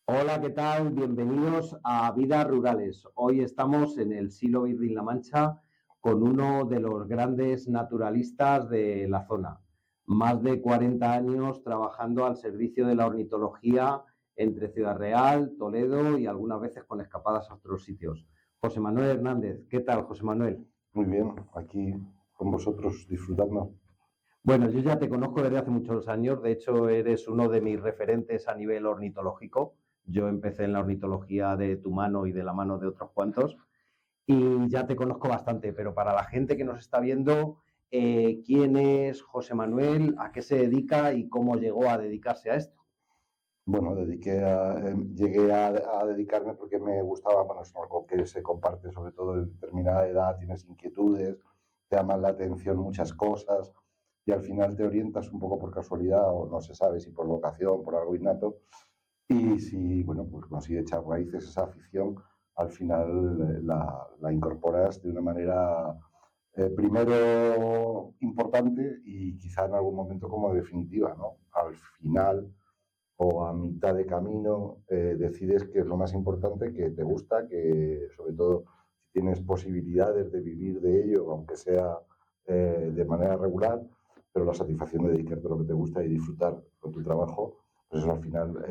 Hola, ¿qué tal? Bienvenidos a Vidas Rurales. Hoy estamos en el Silo Virrein-La Mancha con uno de los grandes naturalistas de la zona. Más de 40 años trabajando al servicio de la ornitología entre Ciudad Real, Toledo y algunas veces con escapadas a otros sitios. José Manuel Hernández, ¿qué tal, José Manuel? Muy bien, aquí con vosotros disfrutando. Bueno, yo ya te conozco desde hace muchos años, de hecho eres uno de mis referentes a nivel ornitológico. Yo empecé en la ornitología de tu mano y de la mano de otros cuantos y ya te conozco bastante, pero para la gente que nos está viendo, ¿quién es José Manuel? ¿A qué se dedica y cómo llegó a dedicarse a esto? Bueno, llegué a dedicarme porque me gustaba, bueno, es algo que se comparte sobre todo en determinada edad, tienes inquietudes, te llaman la atención muchas cosas y al final te orientas un poco por casualidad o no se sabe si por vocación, por algo innato y si, bueno, pues consigue echar raíces esa afición, al final la incorporas de una manera primero importante y quizá en algún momento como definitiva, ¿no? Al final o a mitad de camino decides que es lo más importante, que te gusta, que sobre todo si tienes posibilidades de vivir de ello, aunque sea de manera regular, pero la satisfacción de dedicarte a lo que te gusta y disfrutar con tu trabajo, pues eso al final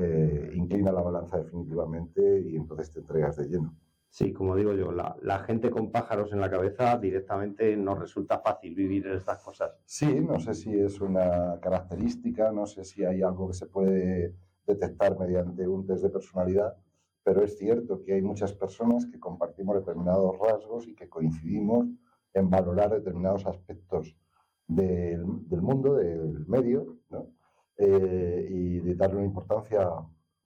inclina la balanza definitivamente y entonces te entregas de lleno. Sí, como digo yo, la gente con pájaros en la cabeza directamente nos resulta fácil vivir estas cosas. Sí, no sé si es una característica, no sé si hay algo que se puede detectar mediante un test de personalidad, pero es cierto que hay muchas personas que compartimos determinados rasgos y que coincidimos en valorar determinados aspectos del mundo, del medio, ¿no? Y de darle una importancia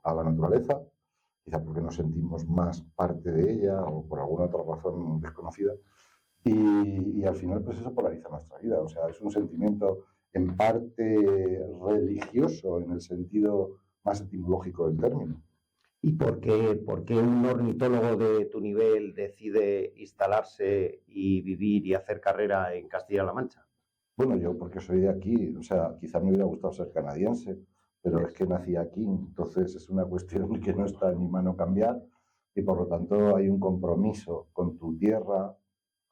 a la naturaleza, quizá porque nos sentimos más parte de ella o por alguna otra razón desconocida. Y al final, pues eso polariza nuestra vida. O sea, es un sentimiento en parte religioso en el sentido más etimológico del término. ¿Y por qué un ornitólogo de tu nivel decide instalarse y vivir y hacer carrera en Castilla-La Mancha? Bueno, yo porque soy de aquí, o sea, quizá me hubiera gustado ser canadiense, pero es que nací aquí, entonces es una cuestión que no está en mi mano cambiar y por lo tanto hay un compromiso con tu tierra,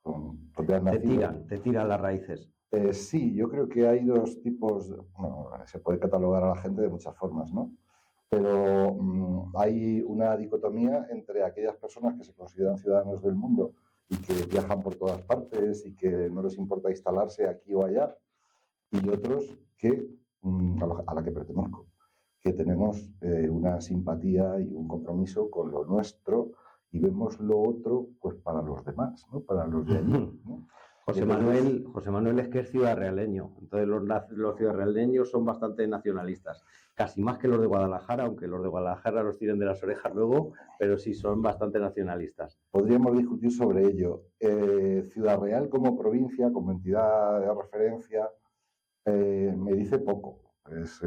con donde has nacido. Te tiran las raíces. Sí, yo creo que hay dos tipos, bueno, se puede catalogar a la gente de muchas formas, ¿no? Pero hay una dicotomía entre aquellas personas que se consideran ciudadanos del mundo y que viajan por todas partes y que no les importa instalarse aquí o allá, y otros que, a la que pertenezco, que tenemos una simpatía y un compromiso con lo nuestro y vemos lo otro pues para los demás, ¿no? Para los de allí, ¿no? José Manuel es que es ciudadrealeño, entonces los ciudadrealeños son bastante nacionalistas, casi más que los de Guadalajara, aunque los de Guadalajara los tiren de las orejas luego, pero sí son bastante nacionalistas. Podríamos discutir sobre ello. Ciudad Real como provincia, como entidad de referencia, me dice poco. Sí,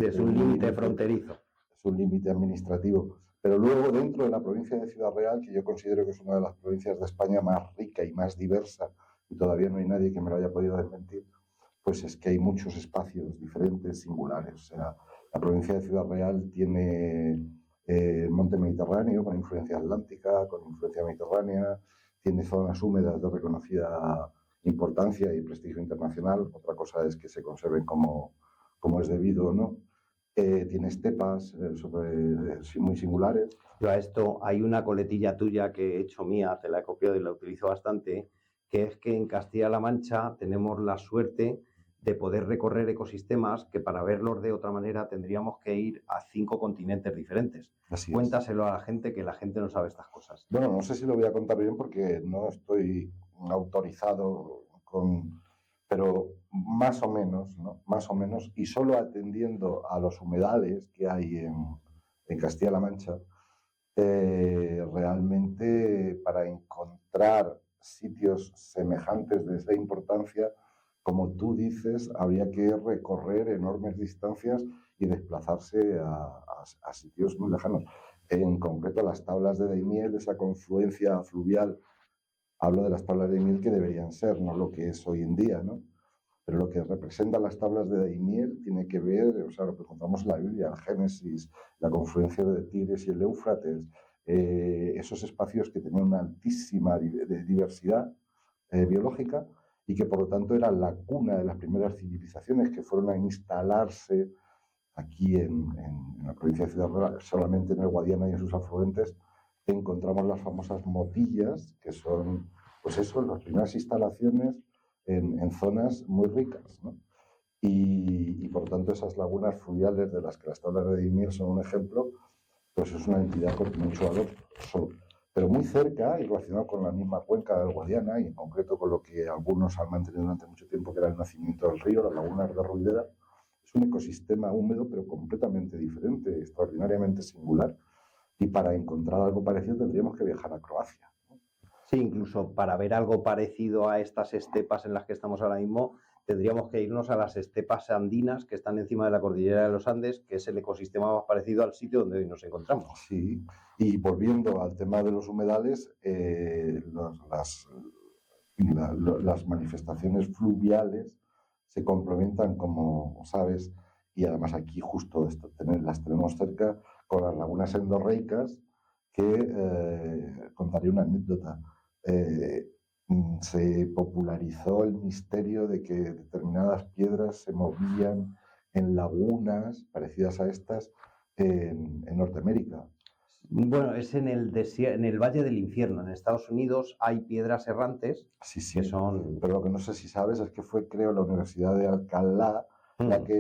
es un límite fronterizo. Es un límite administrativo. Pero luego, dentro de la provincia de Ciudad Real, que yo considero que es una de las provincias de España más rica y más diversa, y todavía no hay nadie que me lo haya podido desmentir, pues es que hay muchos espacios diferentes, singulares. O sea, la provincia de Ciudad Real tiene monte mediterráneo con influencia atlántica, con influencia mediterránea, tiene zonas húmedas de reconocida importancia y prestigio internacional. Otra cosa es que se conserven como es debido o no. Tiene estepas muy singulares. Yo a esto hay una coletilla tuya que he hecho mía, te la he copiado y la utilizo bastante, que es que en Castilla-La Mancha tenemos la suerte de poder recorrer ecosistemas que para verlos de otra manera tendríamos que ir a 5 continentes diferentes. Así es. Cuéntaselo a la gente, que la gente no sabe estas cosas. Bueno, no sé si lo voy a contar bien porque no estoy autorizado pero más o menos, ¿no? Más o menos, y solo atendiendo a los humedales que hay en Castilla-La Mancha, realmente para encontrar sitios semejantes de esa importancia, como tú dices, habría que recorrer enormes distancias y desplazarse a sitios muy lejanos. En concreto, las tablas de Daimiel, esa confluencia fluvial, hablo de las tablas de Daimiel que deberían ser, no lo que es hoy en día, ¿no? Pero lo que representan las tablas de Daimiel tiene que ver, o sea, lo que encontramos en la Biblia, el Génesis, la confluencia de Tigris y el Éufrates, esos espacios que tenían una altísima diversidad biológica y que por lo tanto eran la cuna de las primeras civilizaciones que fueron a instalarse aquí en la provincia de Ciudad Real, solamente en el Guadiana y en sus afluentes, encontramos las famosas motillas, que son, pues eso, las primeras instalaciones en zonas muy ricas, ¿no? Y por lo tanto esas lagunas fluviales de las que las tablas de Daimiel son un ejemplo, pues es una entidad con mucho valor, pero muy cerca y relacionado con la misma cuenca del Guadiana y en concreto con lo que algunos han mantenido durante mucho tiempo, que era el nacimiento del río, las lagunas de Ruidera. Es un ecosistema húmedo pero completamente diferente, extraordinariamente singular, y para encontrar algo parecido tendríamos que viajar a Croacia. Sí, incluso para ver algo parecido a estas estepas en las que estamos ahora mismo, tendríamos que irnos a las estepas andinas que están encima de la cordillera de los Andes, que es el ecosistema más parecido al sitio donde hoy nos encontramos. Sí, y volviendo al tema de los humedales, las manifestaciones fluviales se complementan, como sabes, y además aquí justo las tenemos cerca, con las lagunas endorreicas, que contaré una anécdota. Se popularizó el misterio de que determinadas piedras se movían en lagunas parecidas a estas en Norteamérica. Bueno, es en el Valle del Infierno. En Estados Unidos hay piedras errantes Sí, sí, que son... pero lo que no sé si sabes es que fue, creo, la Universidad de Alcalá la que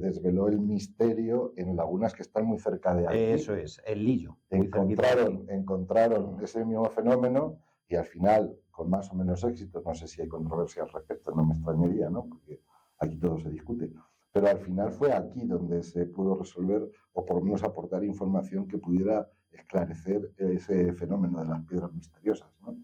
desveló el misterio en lagunas que están muy cerca de aquí. Eso es, el Lillo. Muy Encontraron ese mismo fenómeno y al final, con más o menos éxito, no sé si hay controversia al respecto, no me extrañaría, ¿no? Porque aquí todo se discute. Pero al final fue aquí donde se pudo resolver o por lo menos aportar información que pudiera esclarecer ese fenómeno de las piedras misteriosas, ¿no?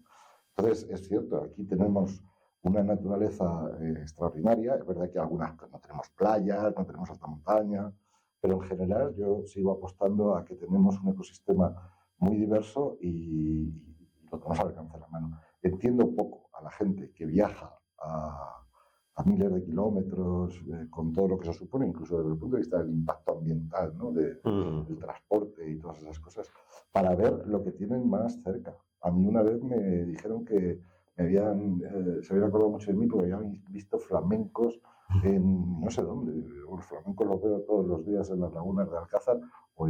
Entonces, es cierto, aquí tenemos una naturaleza extraordinaria. Es verdad que algunas no tenemos playas, no tenemos alta montaña, pero en general yo sigo apostando a que tenemos un ecosistema muy diverso y lo tenemos al alcance de la mano. Entiendo un poco a la gente que viaja a miles de kilómetros con todo lo que eso supone, incluso desde el punto de vista del impacto ambiental, ¿no? Del transporte y todas esas cosas, para ver lo que tienen más cerca. A mí una vez me dijeron que se habían acordado mucho de mí porque habían visto flamencos en no sé dónde. Los flamencos los veo todos los días en las lagunas de Alcázar o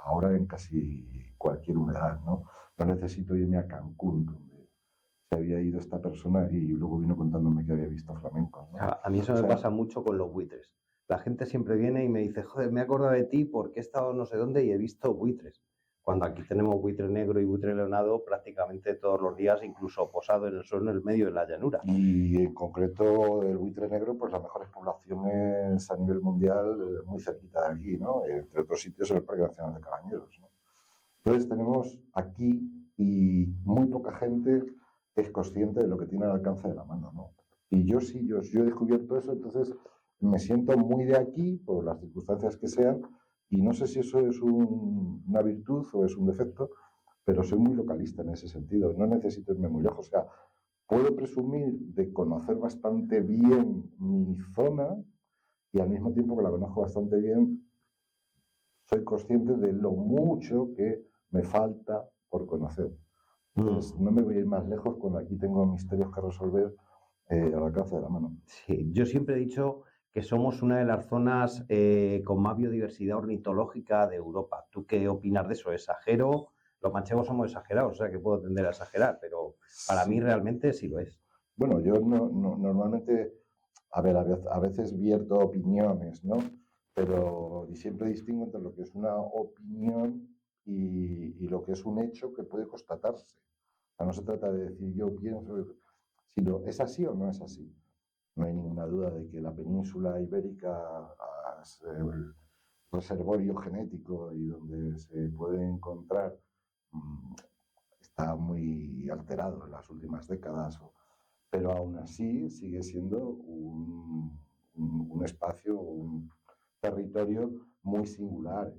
ahora en casi cualquier humedad, ¿no? No necesito irme a Cancún, donde se había ido esta persona y luego vino contándome que había visto flamencos, ¿no? A mí eso me pasa mucho con los buitres. La gente siempre viene y me dice, joder, me he acordado de ti porque he estado no sé dónde y he visto buitres. Cuando aquí tenemos buitre negro y buitre leonado prácticamente todos los días, incluso posado en el suelo en el medio de la llanura. Y en concreto el buitre negro, pues las mejores poblaciones a nivel mundial, muy cerquita de aquí, ¿no? Entre otros sitios en el Parque Nacional de Cabañeros, ¿no? Entonces tenemos aquí y muy poca gente es consciente de lo que tiene al alcance de la mano, ¿no? Y yo sí, yo he descubierto eso, entonces me siento muy de aquí por las circunstancias que sean y no sé si eso es una virtud o es un defecto, pero soy muy localista en ese sentido, no necesito irme muy lejos, o sea, puedo presumir de conocer bastante bien mi zona y al mismo tiempo que la conozco bastante bien, soy consciente de lo mucho que me falta por conocer. Entonces, no me voy a ir más lejos cuando aquí tengo misterios que resolver al alcance de la mano. Sí, yo siempre he dicho que somos una de las zonas con más biodiversidad ornitológica de Europa. ¿Tú qué opinas de eso? ¿Exagero? Los manchegos somos exagerados, o sea que puedo tender a exagerar, pero para mí realmente sí lo es. Bueno, yo normalmente, a veces vierto opiniones, ¿no? Pero siempre distingo entre lo que es una opinión y lo que es un hecho que puede constatarse. O sea, no se trata de decir yo pienso, sino es así o no es así. No hay ninguna duda de que la península ibérica es el reservorio genético y donde se puede encontrar está muy alterado en las últimas décadas, pero aún así sigue siendo un espacio, un territorio muy singular.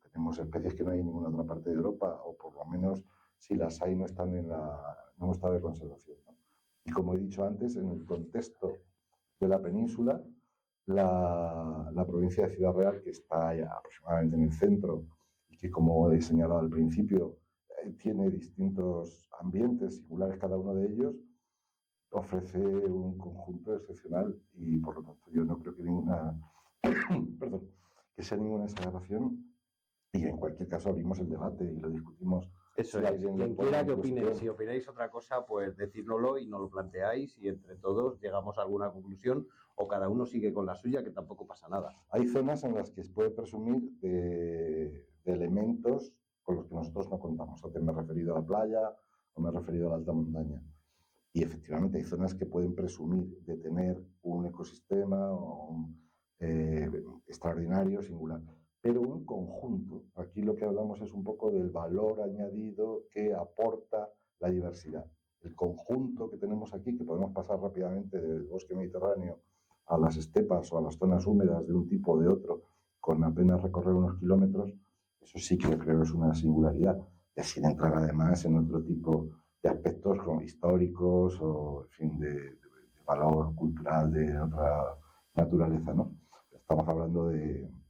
Tenemos especies que no hay en ninguna otra parte de Europa, o por lo menos si las hay no están en un estado de conservación, ¿no? Y como he dicho antes, en el contexto de la península, la provincia de Ciudad Real, que está ya aproximadamente en el centro y que, como he señalado al principio, tiene distintos ambientes singulares cada uno de ellos, ofrece un conjunto excepcional y, por lo tanto, yo no creo que perdón, que sea ninguna exageración, y en cualquier caso abrimos el debate y lo discutimos. Eso si es. alguien Quien lo pone quiera en que opine, cuestión. si opináis otra cosa, pues decírnoslo y nos lo planteáis y entre todos llegamos a alguna conclusión o cada uno sigue con la suya, que tampoco pasa nada. Hay zonas en las que se puede presumir de elementos con los que nosotros no contamos. O que me he referido a la playa o me he referido a la alta montaña. Y efectivamente hay zonas que pueden presumir de tener un ecosistema extraordinario, singular. Pero un conjunto, aquí lo que hablamos es un poco del valor añadido que aporta la diversidad. El conjunto que tenemos aquí, que podemos pasar rápidamente del bosque mediterráneo a las estepas o a las zonas húmedas de un tipo o de otro, con apenas recorrer unos kilómetros, eso sí que yo creo que es una singularidad. Y sin entrar además en otro tipo de aspectos como históricos o, en fin, de valor cultural de otra naturaleza, ¿no? Estamos hablando en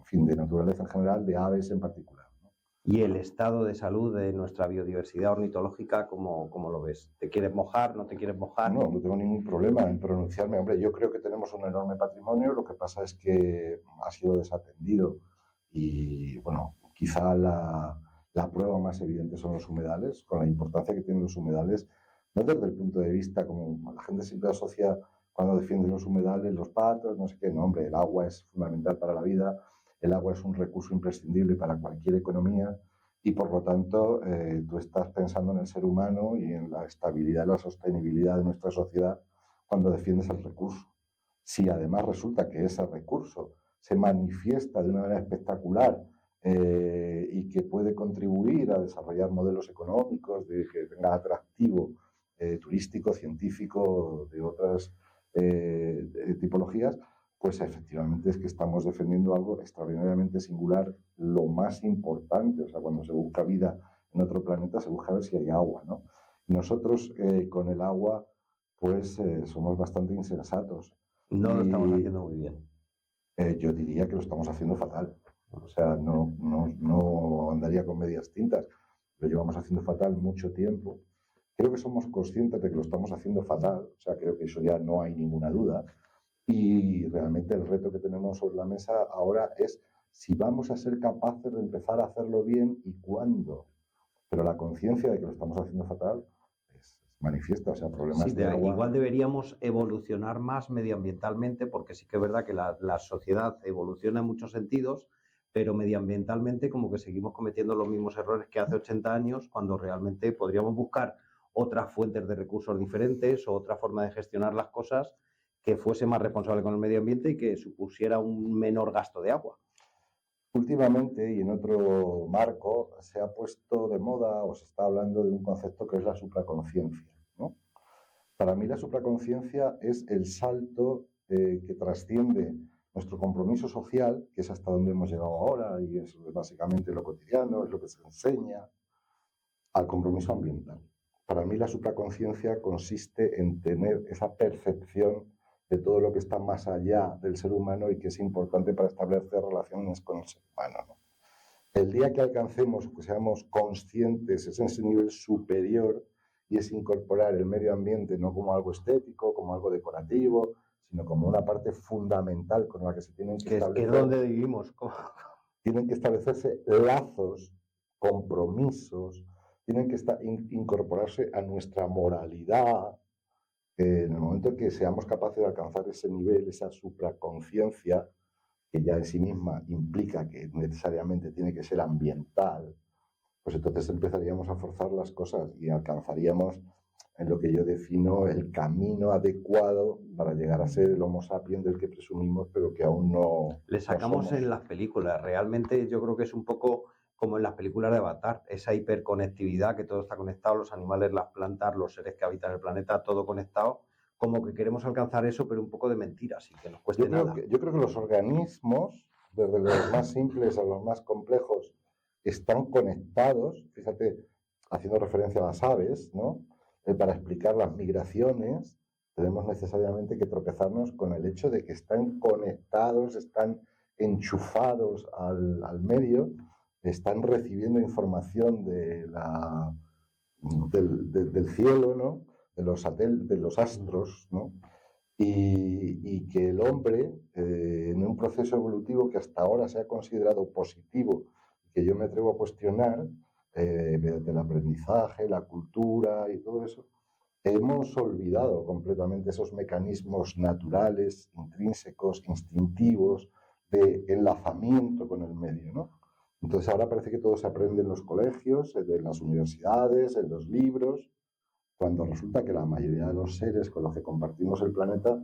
fin, de naturaleza en general, de aves en particular, ¿no? Y el estado de salud de nuestra biodiversidad ornitológica, ¿cómo lo ves? ¿Te quieres mojar? ¿No te quieres mojar? No tengo ningún problema en pronunciarme. Hombre, yo creo que tenemos un enorme patrimonio, lo que pasa es que ha sido desatendido y, bueno, quizá la prueba más evidente son los humedales, con la importancia que tienen los humedales, no desde el punto de vista como la gente siempre asocia cuando defiende los humedales, los patos, no sé qué, no, hombre, el agua es fundamental para la vida, el agua es un recurso imprescindible para cualquier economía y, por lo tanto, tú estás pensando en el ser humano y en la estabilidad y la sostenibilidad de nuestra sociedad cuando defiendes el recurso. Si además resulta que ese recurso se manifiesta de una manera espectacular y que puede contribuir a desarrollar modelos económicos de que tenga atractivo turístico, científico, de otras tipologías, pues efectivamente es que estamos defendiendo algo extraordinariamente singular, lo más importante. O sea, cuando se busca vida en otro planeta, se busca ver si hay agua, ¿no? Y nosotros con el agua, pues somos bastante insensatos. No lo estamos haciendo muy bien. Yo diría que lo estamos haciendo fatal. O sea, no andaría con medias tintas. Lo llevamos haciendo fatal mucho tiempo. Creo que somos conscientes de que lo estamos haciendo fatal. O sea, creo que eso ya no hay ninguna duda. Y realmente el reto que tenemos sobre la mesa ahora es si vamos a ser capaces de empezar a hacerlo bien y cuándo. Pero la conciencia de que lo estamos haciendo fatal es manifiesta. O sea, problemas Sí, de agua. igual deberíamos evolucionar más medioambientalmente, porque sí que es verdad que la sociedad evoluciona en muchos sentidos, pero medioambientalmente como que seguimos cometiendo los mismos errores que hace 80 años, cuando realmente podríamos buscar otras fuentes de recursos diferentes o otra forma de gestionar las cosas que fuese más responsable con el medio ambiente y que supusiera un menor gasto de agua. Últimamente y en otro marco se ha puesto de moda o se está hablando de un concepto que es la supraconciencia, ¿no? Para mí la supraconciencia es el salto que trasciende nuestro compromiso social, que es hasta donde hemos llegado ahora y es básicamente lo cotidiano, es lo que se enseña, al compromiso ambiental. Para mí la supraconciencia consiste en tener esa percepción de todo lo que está más allá del ser humano y que es importante para establecer relaciones con el ser humano, ¿no? El día que alcancemos, que seamos conscientes, es ese nivel superior y es incorporar el medio ambiente no como algo estético, como algo decorativo, sino como una parte fundamental con la que se tienen que establecer. Que es donde vivimos. Tienen que establecerse lazos, compromisos, tienen que incorporarse a nuestra moralidad. En el momento en que seamos capaces de alcanzar ese nivel, esa supraconciencia, que ya en sí misma implica que necesariamente tiene que ser ambiental, pues entonces empezaríamos a forzar las cosas y alcanzaríamos en lo que yo defino el camino adecuado para llegar a ser el Homo sapiens del que presumimos, pero que aún no. Le sacamos no somos. En las películas. Realmente yo creo que es un poco como en las películas de Avatar, esa hiperconectividad, que todo está conectado, los animales, las plantas, los seres que habitan el planeta, todo conectado. Como que queremos alcanzar eso, pero un poco de mentira, sin que nos cueste nada. Yo creo que los organismos, desde los más simples a los más complejos, están conectados, fíjate, haciendo referencia a las aves, ¿no? Para explicar las migraciones, tenemos necesariamente que tropezarnos con el hecho de que están conectados, están enchufados al medio, están recibiendo información del cielo, ¿no? De los astros, ¿no? Y que el hombre, en un proceso evolutivo que hasta ahora se ha considerado positivo, que yo me atrevo a cuestionar, desde el aprendizaje, la cultura y todo eso, hemos olvidado completamente esos mecanismos naturales, intrínsecos, instintivos, de enlazamiento con el medio, ¿no? Entonces ahora parece que todo se aprende en los colegios, en las universidades, en los libros, cuando resulta que la mayoría de los seres con los que compartimos el planeta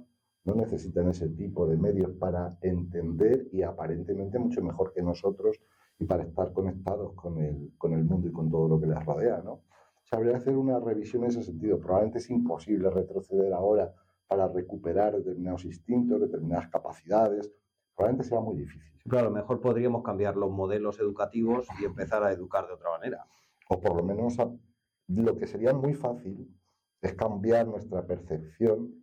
no necesitan ese tipo de medios para entender y aparentemente mucho mejor que nosotros y para estar conectados con el mundo y con todo lo que les rodea, ¿no? O sea, habría que hacer una revisión en ese sentido. Probablemente es imposible retroceder ahora para recuperar determinados instintos, determinadas capacidades. Probablemente sea muy difícil. Pero a lo mejor podríamos cambiar los modelos educativos y empezar a educar de otra manera. O por lo menos lo que sería muy fácil es cambiar nuestra percepción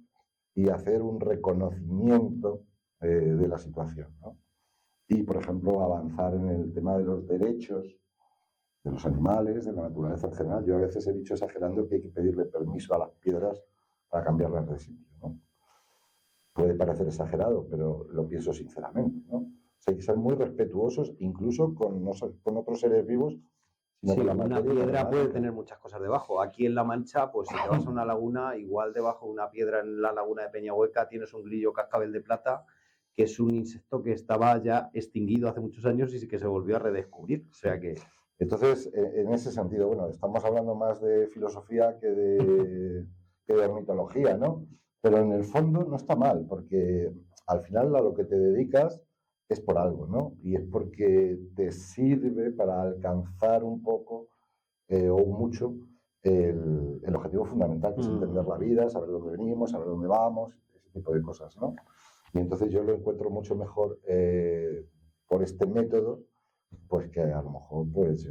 y hacer un reconocimiento de la situación, ¿no? Y, por ejemplo, avanzar en el tema de los derechos de los animales, de la naturaleza en general. Yo a veces he dicho, exagerando, que hay que pedirle permiso a las piedras para cambiarlas de sitio, ¿no? Puede parecer exagerado, pero lo pienso sinceramente, ¿no? O sea, hay que ser muy respetuosos, incluso con otros seres vivos. Sí, una piedra puede tener muchas cosas debajo. Aquí en La Mancha, pues si te vas a una laguna, igual debajo de una piedra en la laguna de Peñahueca tienes un grillo cascabel de plata, que es un insecto que estaba ya extinguido hace muchos años y que se volvió a redescubrir. O sea que... Entonces, en ese sentido, bueno, estamos hablando más de filosofía que de ornitología, ¿no? Pero en el fondo no está mal, porque al final a lo que te dedicas es por algo, ¿no? Y es porque te sirve para alcanzar un poco o mucho el objetivo fundamental, que es entender la vida, saber dónde venimos, saber dónde vamos, ese tipo de cosas, ¿no? Y entonces yo lo encuentro mucho mejor por este método, pues que a lo mejor, pues,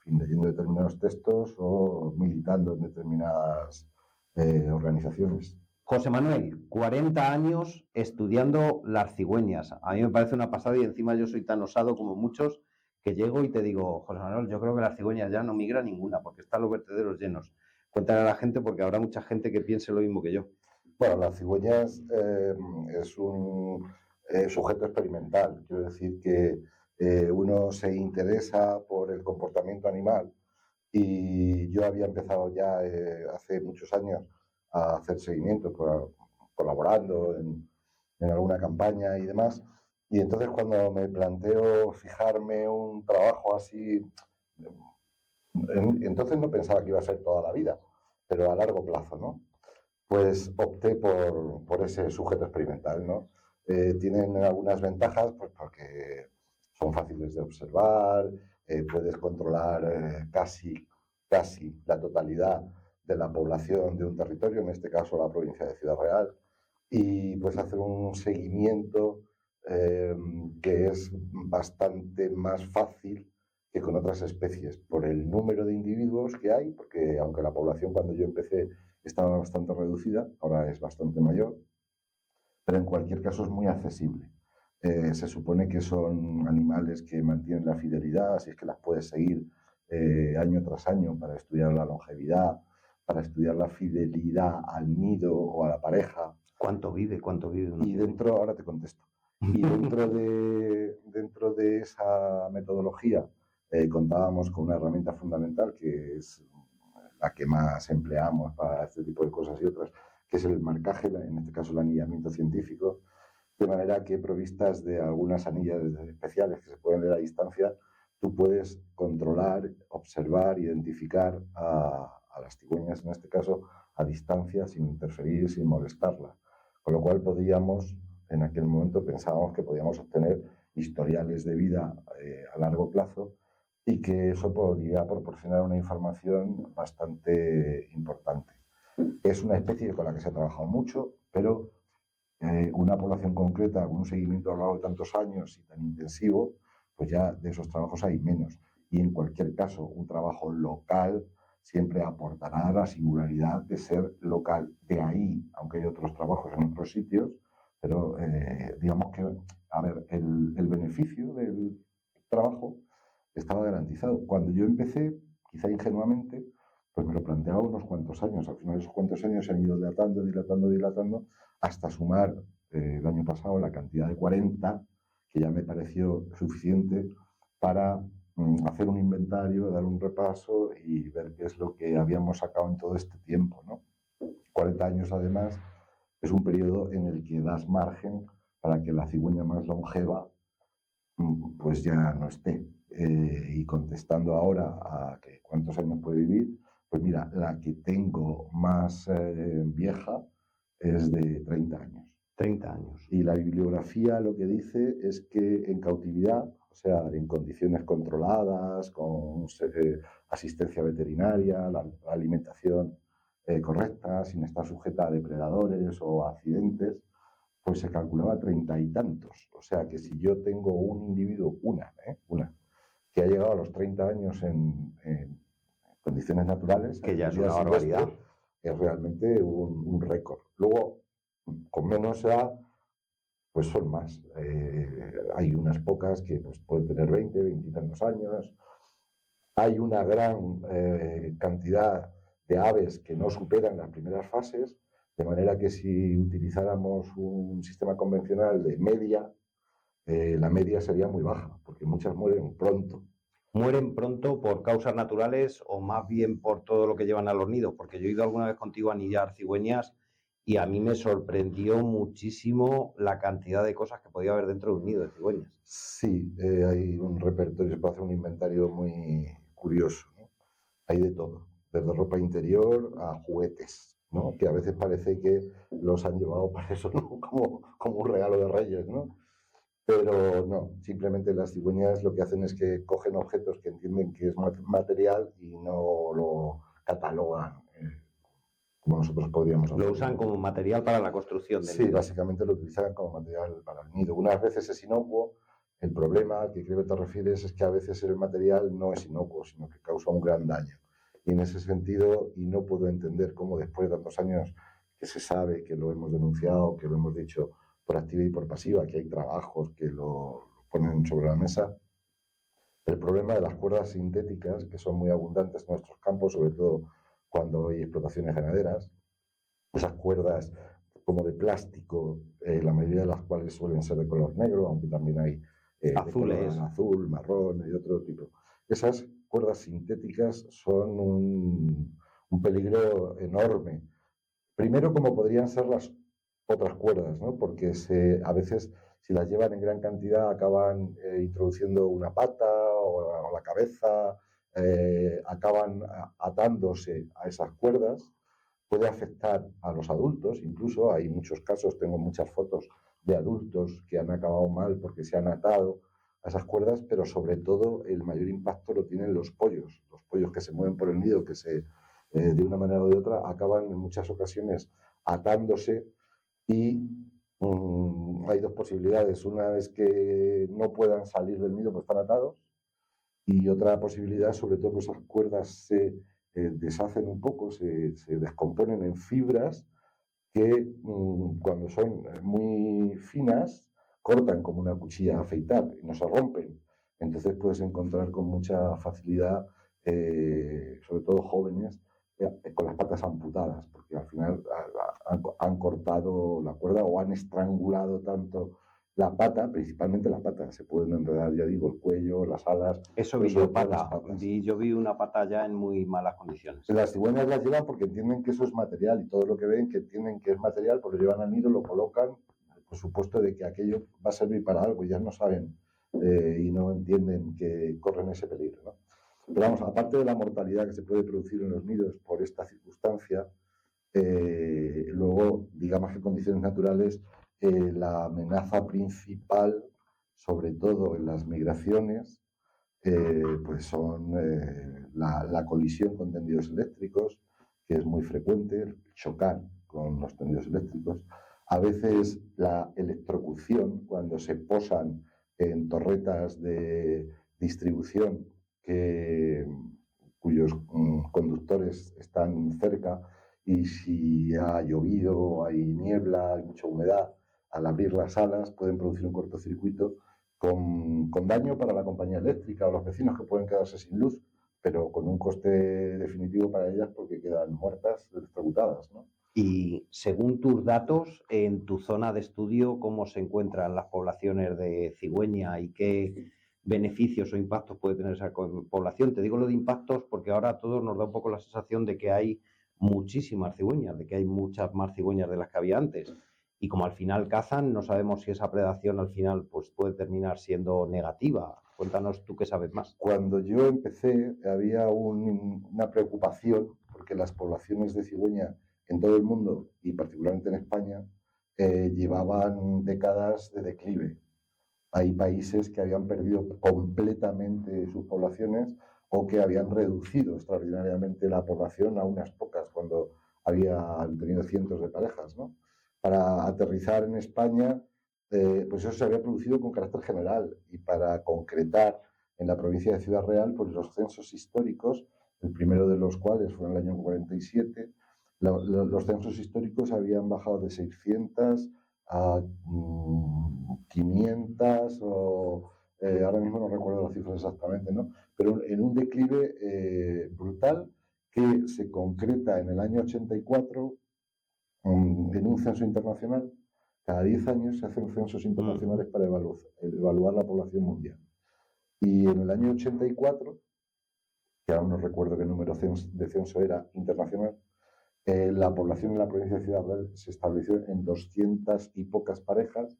leyendo determinados textos o militando en determinadas organizaciones. José Manuel, 40 años estudiando las cigüeñas. A mí me parece una pasada y encima yo soy tan osado como muchos que llego y te digo, José Manuel, yo creo que las cigüeñas ya no migra ninguna porque están los vertederos llenos. Cuéntale a la gente porque habrá mucha gente que piense lo mismo que yo. Bueno, las cigüeñas es un sujeto experimental. Quiero decir que uno se interesa por el comportamiento animal y yo había empezado ya hace muchos años a hacer seguimiento, colaborando en alguna campaña y demás. Y entonces cuando me planteo fijarme un trabajo así, entonces no pensaba que iba a ser toda la vida, pero a largo plazo, ¿no? Pues opté por ese sujeto experimental, ¿no? Tienen algunas ventajas, pues porque son fáciles de observar, puedes controlar casi la totalidad de la población de un territorio, en este caso la provincia de Ciudad Real, y pues hacer un seguimiento que es bastante más fácil que con otras especies, por el número de individuos que hay, porque aunque la población cuando yo empecé estaba bastante reducida, ahora es bastante mayor, pero en cualquier caso es muy accesible. Se supone que son animales que mantienen la fidelidad, así es que las puedes seguir año tras año para estudiar la longevidad, para estudiar la fidelidad al nido o a la pareja. ¿Cuánto vive? ¿Cuánto vive? Y dentro, ahora te contesto, y dentro de esa metodología contábamos con una herramienta fundamental que es la que más empleamos para este tipo de cosas y otras, que es el marcaje, en este caso el anillamiento científico, de manera que provistas de algunas anillas especiales que se pueden leer a distancia, tú puedes controlar, observar, identificar a las cigüeñas, en este caso, a distancia, sin interferir, sin molestarlas. Con lo cual podíamos, en aquel momento pensábamos que podíamos obtener historiales de vida a largo plazo y que eso podría proporcionar una información bastante importante. Es una especie con la que se ha trabajado mucho, pero una población concreta con un seguimiento a lo largo de tantos años y tan intensivo, pues ya de esos trabajos hay menos. Y en cualquier caso, un trabajo local siempre aportará la singularidad de ser local. De ahí, aunque hay otros trabajos en otros sitios, pero digamos que, a ver, el beneficio del trabajo estaba garantizado. Cuando yo empecé, quizá ingenuamente, pues me lo planteaba unos cuantos años. Al final esos cuantos años se han ido dilatando, hasta sumar el año pasado la cantidad de 40, que ya me pareció suficiente para hacer un inventario, dar un repaso y ver qué es lo que habíamos sacado en todo este tiempo, ¿no? 40 años, además, es un periodo en el que das margen para que la cigüeña más longeva pues ya no esté. Y contestando ahora a que cuántos años puede vivir, pues mira, la que tengo más vieja es de 30 años. 30 años. Y la bibliografía lo que dice es que en cautividad, o sea, en condiciones controladas, con asistencia veterinaria, la alimentación correcta, sin estar sujeta a depredadores o a accidentes, pues se calculaba 30 y tantos. O sea que si yo tengo un individuo, una, que ha llegado a los 30 años en condiciones naturales, que ya es una barbaridad, es realmente un récord. Luego, con menos edad, pues son más. Hay unas pocas que pues, pueden tener 20 y tantos años. Hay una gran cantidad de aves que no superan las primeras fases, de manera que si utilizáramos un sistema convencional de media, la media sería muy baja, porque muchas mueren pronto. ¿Mueren pronto por causas naturales o más bien por todo lo que llevan a los nidos? Porque yo he ido alguna vez contigo a anillar cigüeñas y a mí me sorprendió muchísimo la cantidad de cosas que podía haber dentro de un nido de cigüeñas. Sí, hay un repertorio, se puede hacer un inventario muy curioso, ¿no? Hay de todo, desde ropa interior a juguetes, ¿no? Que a veces parece que los han llevado para eso, ¿no? como un regalo de Reyes, ¿no? Pero no, simplemente las cigüeñas lo que hacen es que cogen objetos que entienden que es material y no lo catalogan como nosotros podríamos hacer. Lo usan como material para la construcción del nido. Sí, básicamente lo utilizan como material para el nido. Unas veces es inocuo. El problema al que creo que te refieres es que a veces el material no es inocuo, sino que causa un gran daño. Y en ese sentido, y no puedo entender cómo después de tantos años que se sabe, que lo hemos denunciado, que lo hemos dicho por activa y por pasiva, que hay trabajos que lo ponen sobre la mesa, el problema de las cuerdas sintéticas, que son muy abundantes en nuestros campos, sobre todo cuando hay explotaciones ganaderas, esas cuerdas como de plástico, la mayoría de las cuales suelen ser de color negro, aunque también hay de color azul, marrón y otro tipo. Esas cuerdas sintéticas son un peligro enorme. Primero, como podrían ser las otras cuerdas, ¿no? Porque a veces, si las llevan en gran cantidad, acaban introduciendo una pata o la cabeza, acaban atándose a esas cuerdas. Puede afectar a los adultos, incluso hay muchos casos, tengo muchas fotos de adultos que han acabado mal porque se han atado a esas cuerdas, pero sobre todo el mayor impacto lo tienen los pollos que se mueven por el nido, que de una manera o de otra acaban en muchas ocasiones atándose y hay dos posibilidades. Una es que no puedan salir del nido porque están atados y otra posibilidad, sobre todo, que esas cuerdas se deshacen un poco, se descomponen en fibras que cuando son muy finas cortan como una cuchilla a afeitar y no se rompen. Entonces puedes encontrar con mucha facilidad, sobre todo jóvenes, con las patas amputadas, porque al final han cortado la cuerda o han estrangulado tanto la pata, principalmente la pata, se pueden enredar, ya digo, el cuello, las alas. Eso vi yo, pata. Yo vi una pata ya en muy malas condiciones. Las cigüeñas las llevan porque entienden que eso es material y todo lo que ven que entienden que es material, pues lo llevan al nido, lo colocan, por supuesto de que aquello va a servir para algo, ya no saben y no entienden que corren ese peligro, ¿no? Pero vamos, aparte de la mortalidad que se puede producir en los nidos por esta circunstancia, luego, digamos que en condiciones naturales, la amenaza principal, sobre todo en las migraciones, pues son la colisión con tendidos eléctricos, que es muy frecuente, chocar con los tendidos eléctricos. A veces la electrocución, cuando se posan en torretas de distribución que cuyos conductores están cerca, y si ha llovido, hay niebla, hay mucha humedad, al abrir las alas pueden producir un cortocircuito con daño para la compañía eléctrica o los vecinos, que pueden quedarse sin luz, pero con un coste definitivo para ellas porque quedan muertas, electrocutadas, ¿no? Y según tus datos, en tu zona de estudio, ¿cómo se encuentran las poblaciones de cigüeña y qué beneficios o impactos puede tener esa población? Te digo lo de impactos porque ahora a todos nos da un poco la sensación de que hay muchísimas cigüeñas, de que hay muchas más cigüeñas de las que había antes. Y como al final cazan, no sabemos si esa predación al final pues, puede terminar siendo negativa. Cuéntanos tú qué sabes más. Cuando yo empecé había una preocupación porque las poblaciones de cigüeña en todo el mundo, y particularmente en España, llevaban décadas de declive. Hay países que habían perdido completamente sus poblaciones o que habían reducido extraordinariamente la población a unas pocas cuando habían tenido cientos de parejas, ¿no? Para aterrizar en España, pues eso se había producido con carácter general, y para concretar en la provincia de Ciudad Real, pues los censos históricos, el primero de los cuales fue en el año 47, los censos históricos habían bajado de 600 a 500 o ahora mismo no recuerdo las cifras exactamente, ¿no? Pero en un declive brutal que se concreta en el año 84 en un censo internacional. Cada 10 años se hacen censos internacionales para evaluar la población mundial. Y en el año 84, que ahora no recuerdo qué número de censo era internacional, la población en la provincia de Ciudad Real se estableció en 200 y pocas parejas,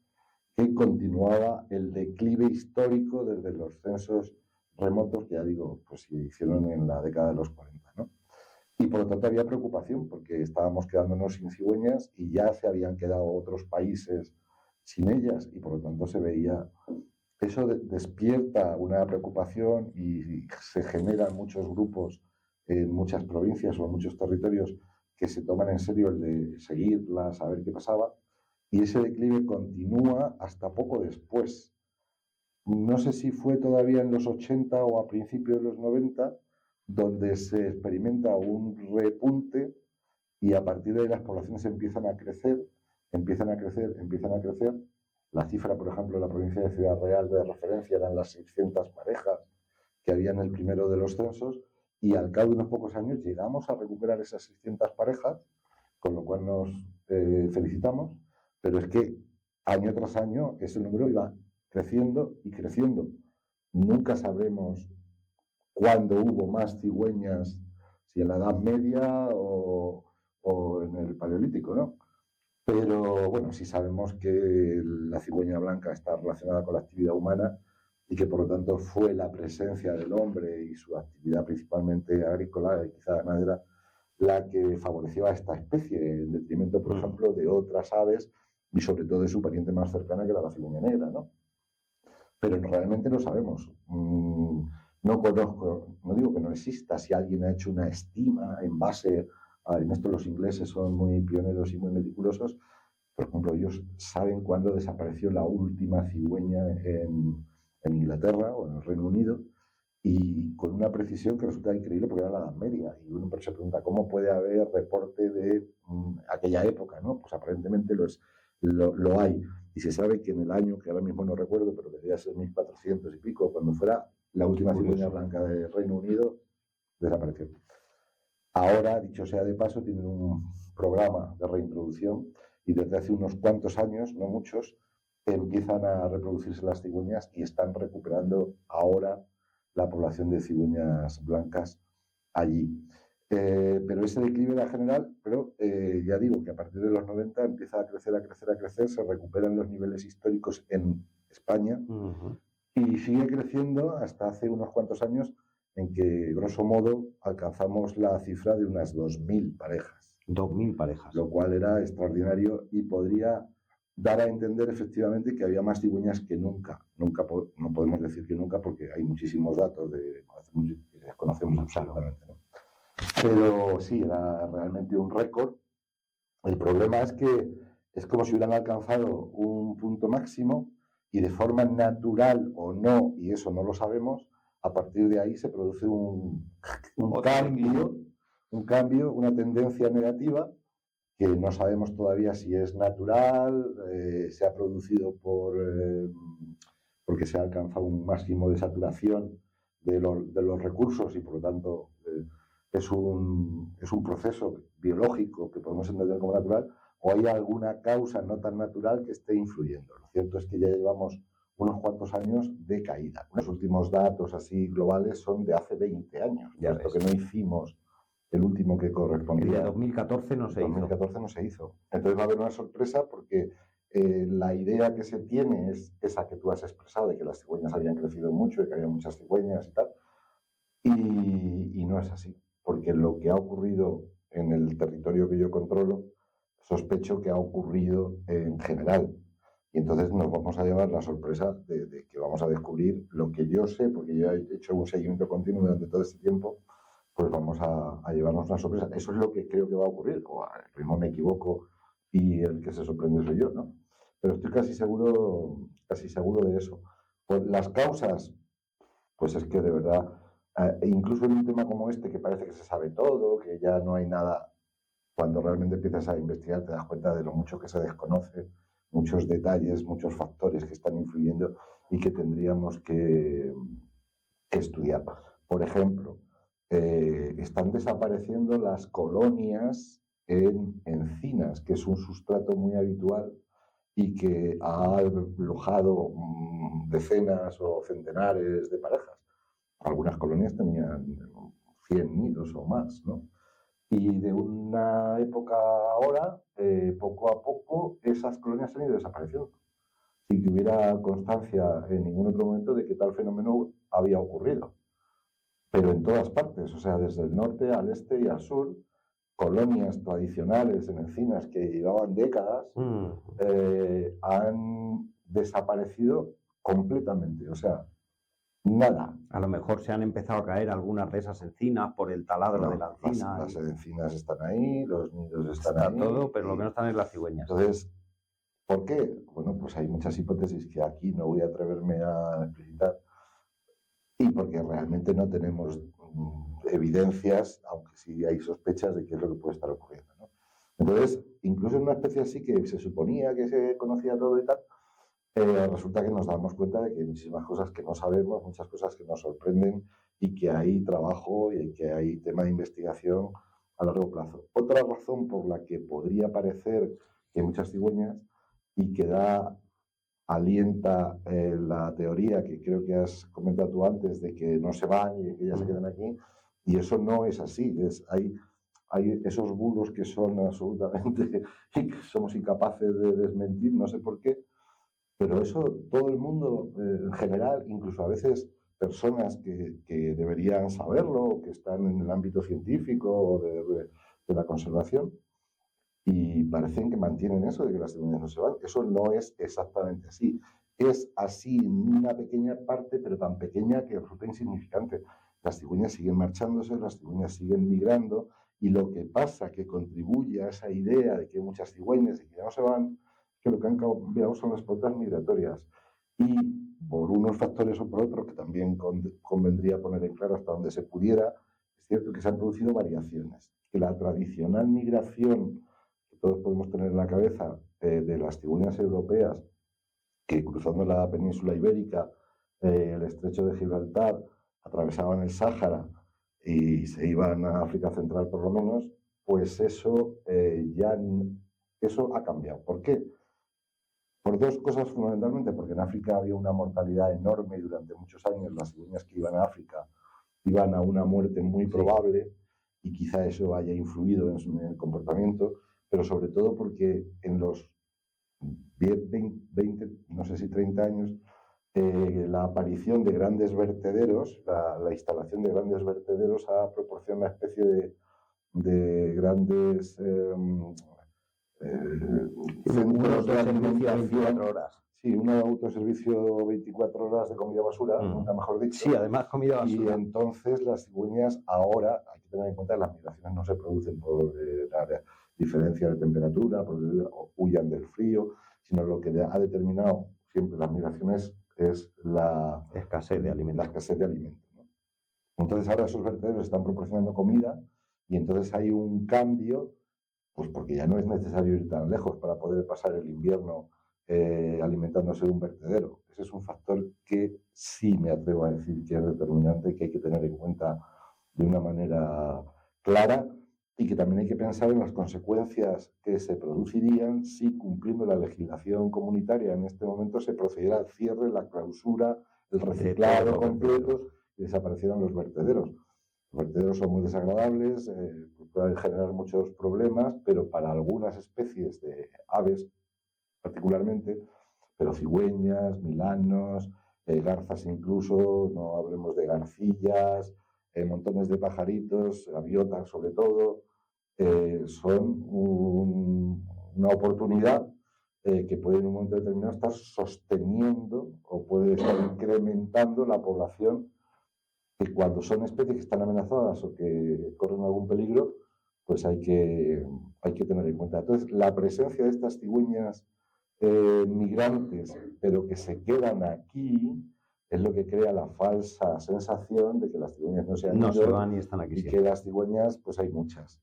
que continuaba el declive histórico desde los censos remotos, que ya digo, pues se hicieron en la década de los 40, ¿no? Y por lo tanto había preocupación porque estábamos quedándonos sin cigüeñas y ya se habían quedado otros países sin ellas, y por lo tanto se veía... Eso despierta una preocupación y se generan muchos grupos en muchas provincias o en muchos territorios que se toman en serio el de seguirlas, a ver qué pasaba, y ese declive continúa hasta poco después. No sé si fue todavía en los 80 o a principios de los 90, donde se experimenta un repunte, y a partir de ahí las poblaciones empiezan a crecer, empiezan a crecer, empiezan a crecer. La cifra, por ejemplo, en la provincia de Ciudad Real de referencia eran las 600 parejas que había en el primero de los censos, y al cabo de unos pocos años llegamos a recuperar esas 600 parejas, con lo cual nos felicitamos, pero es que año tras año ese número iba creciendo y creciendo. Nunca sabremos cuándo hubo más cigüeñas, si en la Edad Media o en el Paleolítico, ¿no? Pero bueno, sí sabemos que la cigüeña blanca está relacionada con la actividad humana, y que por lo tanto fue la presencia del hombre y su actividad principalmente agrícola y quizá ganadera la que favoreció a esta especie, en detrimento, por ejemplo, de otras aves y sobre todo de su pariente más cercana, que era la cigüeña negra, ¿no? Pero realmente no sabemos. No conozco, no digo que no exista, si alguien ha hecho una estima en base a... En esto los ingleses son muy pioneros y muy meticulosos. Por ejemplo, ellos saben cuándo desapareció la última cigüeña en Inglaterra o en el Reino Unido, y con una precisión que resulta increíble porque era la Edad Media. Y uno se pregunta cómo puede haber reporte de aquella época, ¿no? Pues aparentemente lo hay. Y se sabe que en el año, que ahora mismo no recuerdo, pero debería ser 1400 y pico, cuando fuera la última cigüeña blanca del Reino Unido, desapareció. Ahora, dicho sea de paso, tienen un programa de reintroducción, y desde hace unos cuantos años, no muchos, empiezan a reproducirse las cigüeñas y están recuperando ahora la población de cigüeñas blancas allí. Pero ese declive era general, pero ya digo que a partir de los 90 empieza a crecer, a crecer, a crecer, se recuperan los niveles históricos en España, y sigue creciendo hasta hace unos cuantos años, en que, grosso modo, alcanzamos la cifra de unas 2.000 parejas. 2.000 parejas. Lo cual era extraordinario y podría dar a entender efectivamente que había más cigüeñas que nunca. Nunca no podemos decir que nunca, porque hay muchísimos datos que desconocemos absolutamente, ¿no? Pero sí, era realmente un récord. El problema es que es como si hubieran alcanzado un punto máximo, y de forma natural o no, y eso no lo sabemos, a partir de ahí se produce un cambio, una tendencia negativa que no sabemos todavía si es natural, se ha producido porque se ha alcanzado un máximo de saturación de los recursos y por lo tanto es un proceso biológico que podemos entender como natural, o hay alguna causa no tan natural que esté influyendo. Lo cierto es que ya llevamos unos cuantos años de caída. Los últimos datos así globales son de hace 20 años, puesto que no hicimos el último que correspondía. El de 2014 no se hizo. 2014 no se hizo. Entonces va a haber una sorpresa porque la idea que se tiene es esa que tú has expresado, de que las cigüeñas habían crecido mucho, de que había muchas cigüeñas y tal, y no es así, porque lo que ha ocurrido en el territorio que yo controlo, sospecho que ha ocurrido en general. Y entonces nos vamos a llevar la sorpresa de que vamos a descubrir lo que yo sé, porque yo he hecho un seguimiento continuo durante todo este tiempo, pues vamos a llevarnos una sorpresa. Eso es lo que creo que va a ocurrir, o a lo mismo me equivoco y el que se sorprende soy yo, ¿no? Pero estoy casi seguro de eso. Pues las causas, pues es que de verdad, incluso en un tema como este, que parece que se sabe todo, que ya no hay nada, cuando realmente empiezas a investigar te das cuenta de lo mucho que se desconoce, muchos detalles, muchos factores que están influyendo y que tendríamos que estudiar. Por ejemplo, están desapareciendo las colonias en encinas, que es un sustrato muy habitual y que ha alojado decenas o centenares de parejas. Algunas colonias tenían 100 nidos o más, ¿no? Y de una época a ahora, poco a poco, esas colonias han ido desapareciendo, sin que hubiera constancia en ningún otro momento de que tal fenómeno había ocurrido. Pero en todas partes, o sea, desde el norte al este y al sur, colonias tradicionales en encinas que llevaban décadas han desaparecido completamente, o sea, nada. A lo mejor se han empezado a caer algunas de esas encinas por el taladro de la encina. Las encinas están ahí, los nidos están ahí. Todo, pero lo que no están es las cigüeñas. Entonces, ¿por qué? Bueno, pues hay muchas hipótesis que aquí no voy a atreverme a explicitar y porque realmente no tenemos evidencias, aunque sí hay sospechas de qué es lo que puede estar ocurriendo, ¿no? Entonces, incluso en una especie así que se suponía que se conocía todo y tal, resulta que nos damos cuenta de que hay muchísimas cosas que no sabemos, muchas cosas que nos sorprenden y que hay trabajo y que hay tema de investigación a largo plazo. Otra razón por la que podría parecer que hay muchas cigüeñas y que alienta la teoría que creo que has comentado tú antes de que no se van y que ya se quedan aquí, y eso no es así. Hay esos bulos que son absolutamente y que somos incapaces de desmentir, no sé por qué, pero eso todo el mundo en general, incluso a veces personas que deberían saberlo, que están en el ámbito científico o de la conservación, y parecen que mantienen eso de que las cigüeñas no se van. Eso no es exactamente así. Es así en una pequeña parte, pero tan pequeña que resulta insignificante. Las cigüeñas siguen marchándose, las cigüeñas siguen migrando, y lo que pasa que contribuye a esa idea de que hay muchas cigüeñas y que ya no se van, que lo que han cambiado son las pautas migratorias. Y por unos factores o por otros, que también convendría poner en claro hasta donde se pudiera, es cierto que se han producido variaciones. Que la tradicional migración todos podemos tener en la cabeza de las cigüeñas europeas que cruzando la península ibérica, el estrecho de Gibraltar, atravesaban el Sáhara y se iban a África Central por lo menos, pues eso ha cambiado. ¿Por qué? Por dos cosas fundamentalmente, porque en África había una mortalidad enorme y durante muchos años las cigüeñas que iban a África iban a una muerte muy probable y quizá eso haya influido en el comportamiento, pero sobre todo porque en los 10, 20, no sé si 30 años, la aparición de grandes vertederos, la instalación de grandes vertederos ha proporcionado una especie de grandes centros de alimentación. 24 horas. Sí, un autoservicio 24 horas de comida basura, nunca mejor dicho. Sí, además comida basura. Y entonces las cigüeñas ahora, hay que tener en cuenta que las migraciones no se producen por la diferencia de temperatura, porque huyan del frío, sino lo que ha determinado siempre las migraciones es la escasez de alimentos. La escasez de alimentos, ¿no? Entonces ahora esos vertederos están proporcionando comida y entonces hay un cambio, pues porque ya no es necesario ir tan lejos para poder pasar el invierno alimentándose de un vertedero. Ese es un factor que sí me atrevo a decir que es determinante y que hay que tener en cuenta de una manera clara y que también hay que pensar en las consecuencias que se producirían si, cumpliendo la legislación comunitaria, en este momento se procediera al cierre, la clausura, el reciclado completo y desaparecieran los vertederos. Los vertederos son muy desagradables, pueden generar muchos problemas, pero para algunas especies de aves particularmente, pero cigüeñas, milanos, garzas incluso, no hablemos de garcillas, montones de pajaritos, gaviotas sobre todo, son una oportunidad que puede en un momento determinado estar sosteniendo o puede estar incrementando la población, que cuando son especies que están amenazadas o que corren algún peligro, pues hay que tener en cuenta. Entonces, la presencia de estas cigüeñas migrantes, pero que se quedan aquí, es lo que crea la falsa sensación de que las cigüeñas no se han No ido se van y están aquí y siempre. que las cigüeñas, pues hay muchas.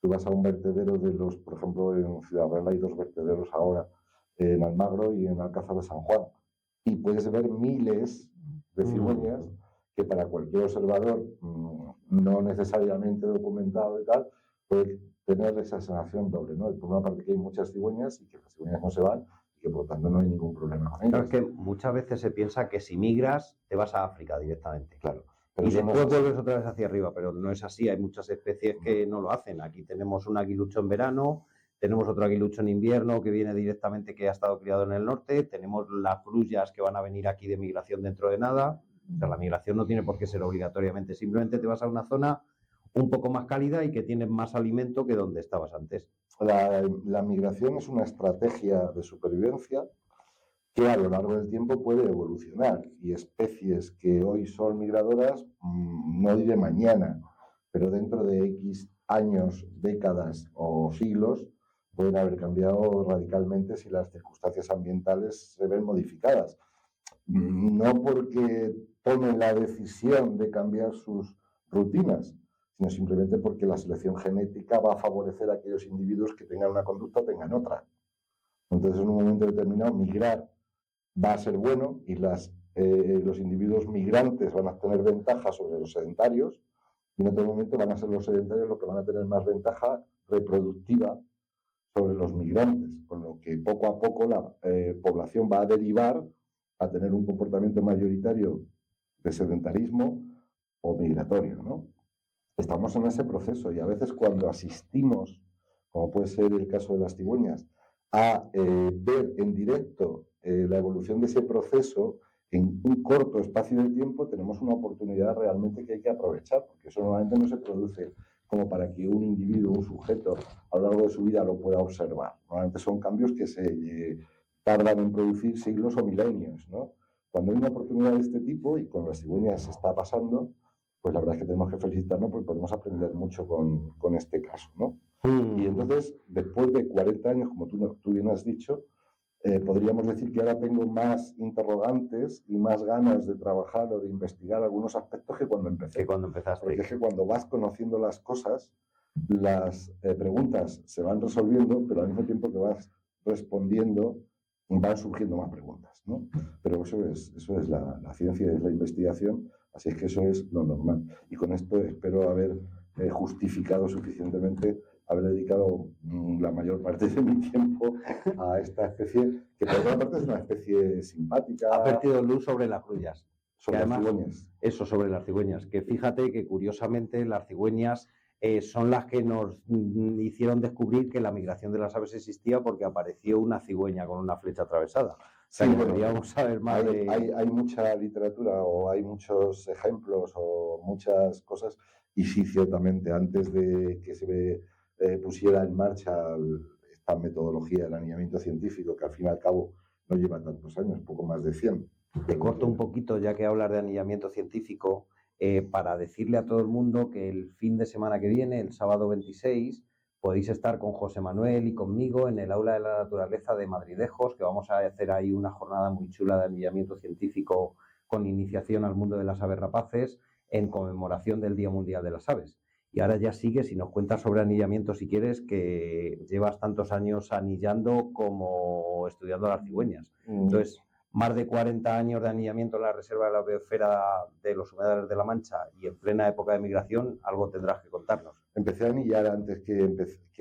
Tú vas a un vertedero de los, por ejemplo, en Ciudad Real hay 2 vertederos ahora, en Almagro y en Alcázar de San Juan, y puedes ver miles de cigüeñas que para cualquier observador no necesariamente documentado y tal, puede tener esa sensación doble, ¿no? Por una parte que hay muchas cigüeñas y que las cigüeñas no se van y que por lo tanto no hay ningún problema con Claro, ellas. es que muchas veces se piensa que si migras te vas a África directamente. Claro. Pero Y eso no después es así. vuelves otra vez hacia arriba, pero no es así. Hay muchas especies que no lo hacen. Aquí tenemos un aguilucho en verano, tenemos otro aguilucho en invierno que viene directamente, que ha estado criado en el norte, tenemos las grullas que van a venir aquí de migración dentro de nada. O sea, la migración no tiene por qué ser obligatoriamente, simplemente te vas a una zona un poco más cálida y que tienes más alimento que donde estabas antes. La migración es una estrategia de supervivencia que a lo largo del tiempo puede evolucionar y especies que hoy son migradoras, no diré mañana, pero dentro de X años, décadas o siglos, pueden haber cambiado radicalmente si las circunstancias ambientales se ven modificadas. No porque tomen la decisión de cambiar sus rutinas, sino simplemente porque la selección genética va a favorecer a aquellos individuos que tengan una conducta o tengan otra. Entonces, en un momento determinado, migrar va a ser bueno y los individuos migrantes van a tener ventaja sobre los sedentarios y en otro momento van a ser los sedentarios los que van a tener más ventaja reproductiva sobre los migrantes, con lo que poco a poco la población va a derivar a tener un comportamiento mayoritario de sedentarismo o migratorio, ¿no? Estamos en ese proceso y a veces cuando asistimos, como puede ser el caso de las cigüeñas, a ver en directo la evolución de ese proceso en un corto espacio de tiempo, tenemos una oportunidad realmente que hay que aprovechar, porque eso normalmente no se produce como para que un individuo, un sujeto, a lo largo de su vida lo pueda observar. Normalmente son cambios que se tardan en producir siglos o milenios, ¿no? Cuando hay una oportunidad de este tipo, y con las cigüeñas está pasando, pues la verdad es que tenemos que felicitarnos porque podemos aprender mucho con este caso, ¿no? Y entonces, después de 40 años, como tú bien has dicho, podríamos decir que ahora tengo más interrogantes y más ganas de trabajar o de investigar algunos aspectos que cuando empecé. Que cuando empezaste. Porque es que cuando vas conociendo las cosas, las preguntas se van resolviendo, pero al mismo tiempo que vas respondiendo, van surgiendo más preguntas, ¿no? Pero eso es la ciencia, es la investigación, así es que eso es lo normal. Y con esto espero haber justificado suficientemente haber dedicado la mayor parte de mi tiempo a esta especie, que por otra parte es una especie simpática. Ha vertido luz sobre las grullas. Sobre además, las cigüeñas. Eso, sobre las cigüeñas. Que fíjate que curiosamente las cigüeñas son las que nos hicieron descubrir que la migración de las aves existía porque apareció una cigüeña con una flecha atravesada. Sí, o sea, deberíamos saber más hay mucha literatura o hay muchos ejemplos o muchas cosas y sí, ciertamente, antes de que se pusiera en marcha esta metodología del anillamiento científico, que al fin y al cabo no lleva tantos años, poco más de 100. Te corto un poquito, ya que hablas de anillamiento científico, para decirle a todo el mundo que el fin de semana que viene, el sábado 26, podéis estar con José Manuel y conmigo en el Aula de la Naturaleza de Madridejos, que vamos a hacer ahí una jornada muy chula de anillamiento científico con iniciación al mundo de las aves rapaces. en conmemoración del Día Mundial de las Aves. Y ahora ya sigues y nos cuentas sobre anillamiento, si quieres, que llevas tantos años anillando como estudiando las cigüeñas. Entonces, más de 40 años de anillamiento en la Reserva de la Biosfera de los Humedales de la Mancha y en plena época de migración, algo tendrás que contarnos. Empecé a anillar antes que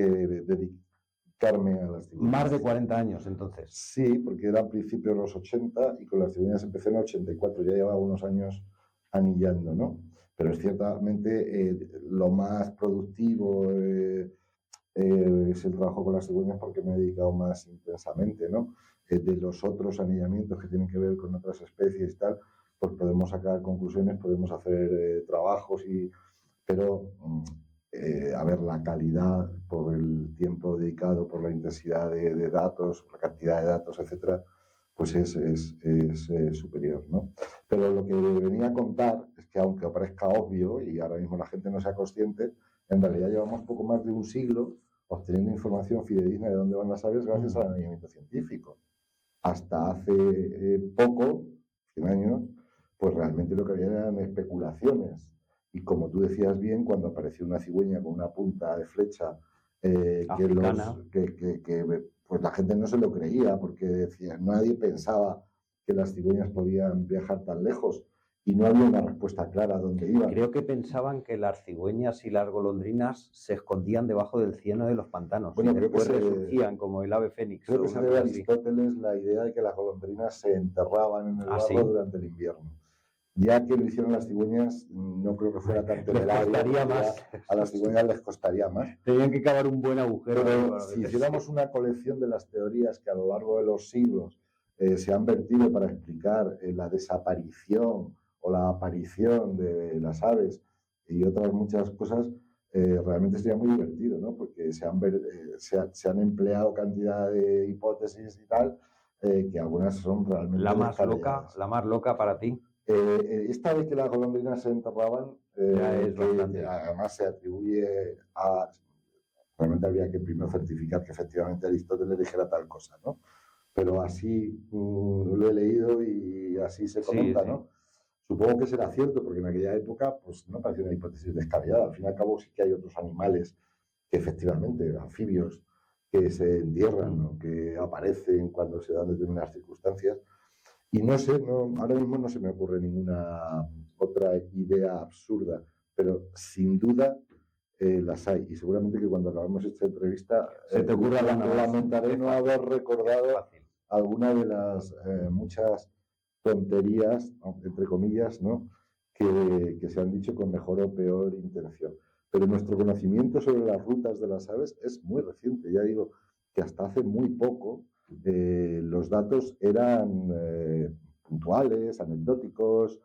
dedicarme a las cigüeñas. Más de 40 años, entonces. Sí, porque era a principios de los 80 y con las cigüeñas empecé en el 84, ya llevaba unos años anillando, ¿no? Pero es ciertamente lo más productivo es el trabajo con las cigüeñas porque me he dedicado más intensamente, ¿no? De los otros anillamientos que tienen que ver con otras especies y tal, pues podemos sacar conclusiones, podemos hacer trabajos, pero a ver, la calidad por el tiempo dedicado, por la intensidad de datos, la cantidad de datos, etcétera, pues es superior, ¿no? Pero lo que venía a contar es que aunque parezca obvio y ahora mismo la gente no sea consciente, en realidad llevamos poco más de un siglo obteniendo información fidedigna de dónde van las aves gracias al anillamiento científico. Hasta hace poco, 100 años, pues realmente lo que había eran especulaciones. Y como tú decías bien, cuando apareció una cigüeña con una punta de flecha pues la gente no se lo creía porque decía, nadie pensaba que las cigüeñas podían viajar tan lejos y no había una respuesta clara a dónde iban. Creo que pensaban que las cigüeñas y las golondrinas se escondían debajo del cieno de los pantanos. Bueno, y después resurgían como el ave fénix. Creo que se debe a Aristóteles la idea de que las golondrinas se enterraban en el barro ¿sí? Durante el invierno. Ya que lo hicieron las cigüeñas, no creo que fuera tan temerario. A las cigüeñas les costaría más. Tenían que cavar un buen agujero. Pero si hiciéramos una colección de las teorías que a lo largo de los siglos se han vertido para explicar la desaparición o la aparición de las aves y otras muchas cosas, realmente sería muy divertido, ¿no? Porque se han empleado cantidad de hipótesis y tal, que algunas son realmente la más loca para ti. Esta vez que las golondrinas se enterraban, que además se atribuye a... Realmente habría que primero certificar que efectivamente Aristóteles dijera tal cosa, ¿no? Pero así lo he leído y así se comenta, sí, ¿no? Supongo que será cierto, porque en aquella época pues, no parecía una hipótesis descabellada. Al fin y al cabo sí que hay otros animales que efectivamente, anfibios, que se entierran, ¿no? Que aparecen cuando se dan determinadas circunstancias. Y no sé, ahora mismo no se me ocurre ninguna otra idea absurda, pero sin duda las hay. Y seguramente que cuando acabemos esta entrevista se te ocurra lamentaré no haber recordado alguna de las muchas tonterías, entre comillas, ¿no? que se han dicho con mejor o peor intención. Pero nuestro conocimiento sobre las rutas de las aves es muy reciente. Ya digo que hasta hace muy poco los datos eran puntuales, anecdóticos,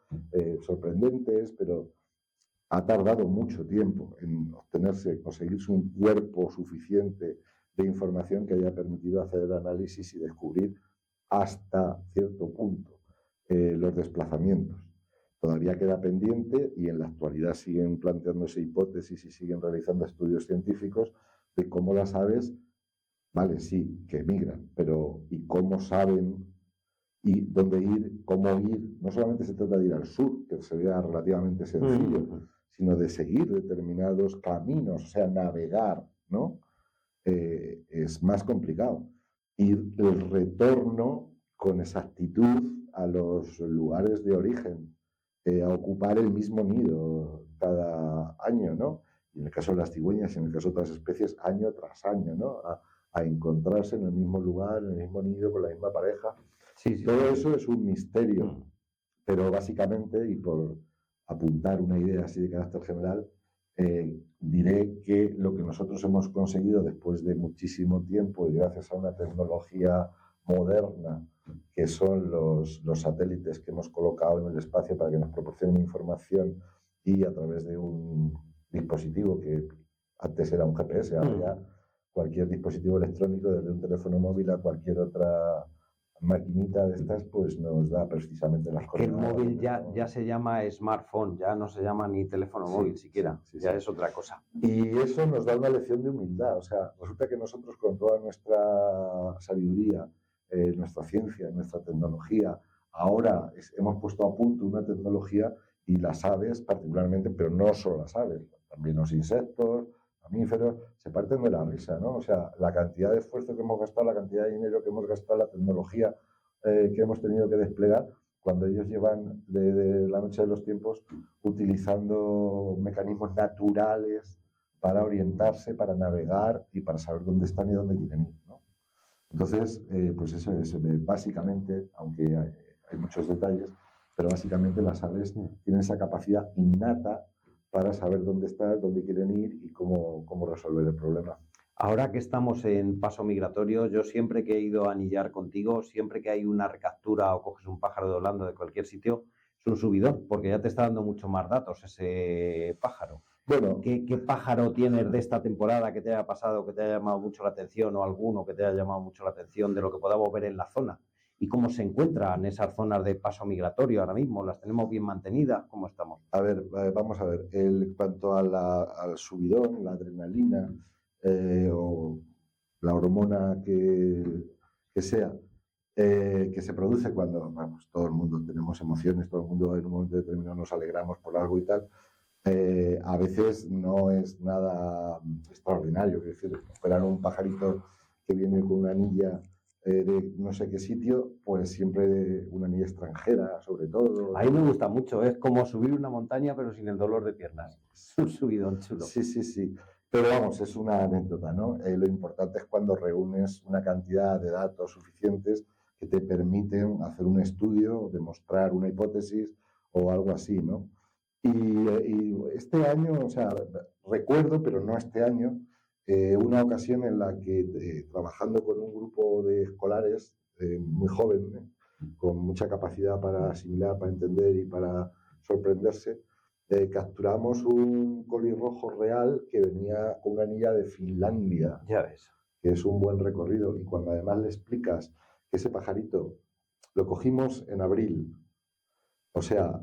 sorprendentes, pero ha tardado mucho tiempo en conseguirse un cuerpo suficiente de información que haya permitido hacer el análisis y descubrir hasta cierto punto los desplazamientos. Todavía queda pendiente y en la actualidad siguen planteándose hipótesis y siguen realizando estudios científicos de cómo las aves, vale, sí, que migran, pero ¿y cómo saben y dónde ir, cómo ir? No solamente se trata de ir al sur, que sería relativamente sencillo, sino de seguir determinados caminos, o sea, navegar, ¿no? Es más complicado. Y el retorno con exactitud a los lugares de origen, a ocupar el mismo nido cada año, ¿no? Y en el caso de las cigüeñas y en el caso de otras especies, año tras año, ¿no? A encontrarse en el mismo lugar, en el mismo nido, con la misma pareja. Sí. Todo eso es un misterio, pero básicamente, y por apuntar una idea así de carácter general, diré que lo que nosotros hemos conseguido después de muchísimo tiempo y gracias a una tecnología moderna, que son los satélites que hemos colocado en el espacio para que nos proporcionen información y a través de un dispositivo que antes era un GPS, ahora ya cualquier dispositivo electrónico, desde un teléfono móvil a cualquier otra maquinita de estas, pues nos da precisamente las cosas. El móvil ya se llama smartphone, ya no se llama ni teléfono móvil siquiera, ya es otra cosa. Y eso nos da una lección de humildad, o sea, resulta que nosotros con toda nuestra sabiduría, nuestra ciencia, nuestra tecnología, ahora hemos puesto a punto una tecnología y las aves particularmente, pero no solo las aves, también los insectos, mamíferos, se parten de la risa, ¿no? O sea, la cantidad de esfuerzo que hemos gastado, la cantidad de dinero que hemos gastado, la tecnología que hemos tenido que desplegar, cuando ellos llevan de la noche de los tiempos utilizando mecanismos naturales para orientarse, para navegar y para saber dónde están y dónde quieren ir, ¿no? Entonces, pues eso es básicamente, aunque hay muchos detalles, pero básicamente las aves tienen esa capacidad innata para saber dónde están, dónde quieren ir y cómo resolver el problema. Ahora que estamos en paso migratorio, yo siempre que he ido a anillar contigo, siempre que hay una recaptura o coges un pájaro de Holanda de cualquier sitio, es un subidón, porque ya te está dando mucho más datos ese pájaro. Bueno, ¿Qué pájaro tienes de esta temporada que te haya pasado, que te haya llamado mucho la atención, o alguno que te haya llamado mucho la atención de lo que podamos ver en la zona? ¿Y cómo se encuentran esas zonas de paso migratorio ahora mismo? ¿Las tenemos bien mantenidas? ¿Cómo estamos? a ver, vamos a ver. En cuanto al subidón, la adrenalina o la hormona que sea, que se produce cuando vamos, todo el mundo tenemos emociones, todo el mundo en un momento determinado nos alegramos por algo y tal, a veces no es nada extraordinario. Es decir, esperar un pajarito que viene con una anilla de no sé qué sitio, pues siempre una anilla extranjera, sobre todo. A mí me gusta mucho, es como subir una montaña pero sin el dolor de piernas. Es un subidón chulo. Sí, sí, sí. Pero vamos, es una anécdota, ¿no? Lo importante es cuando reúnes una cantidad de datos suficientes que te permiten hacer un estudio, demostrar una hipótesis o algo así, ¿no? Y este año, o sea, recuerdo, pero no este año, una ocasión en la que trabajando con un grupo de escolares muy jóvenes, con mucha capacidad para asimilar, para entender y para sorprenderse, capturamos un colirrojo real que venía con una anilla de Finlandia. Ya ves. Que es un buen recorrido. Y cuando además le explicas que ese pajarito lo cogimos en abril, o sea,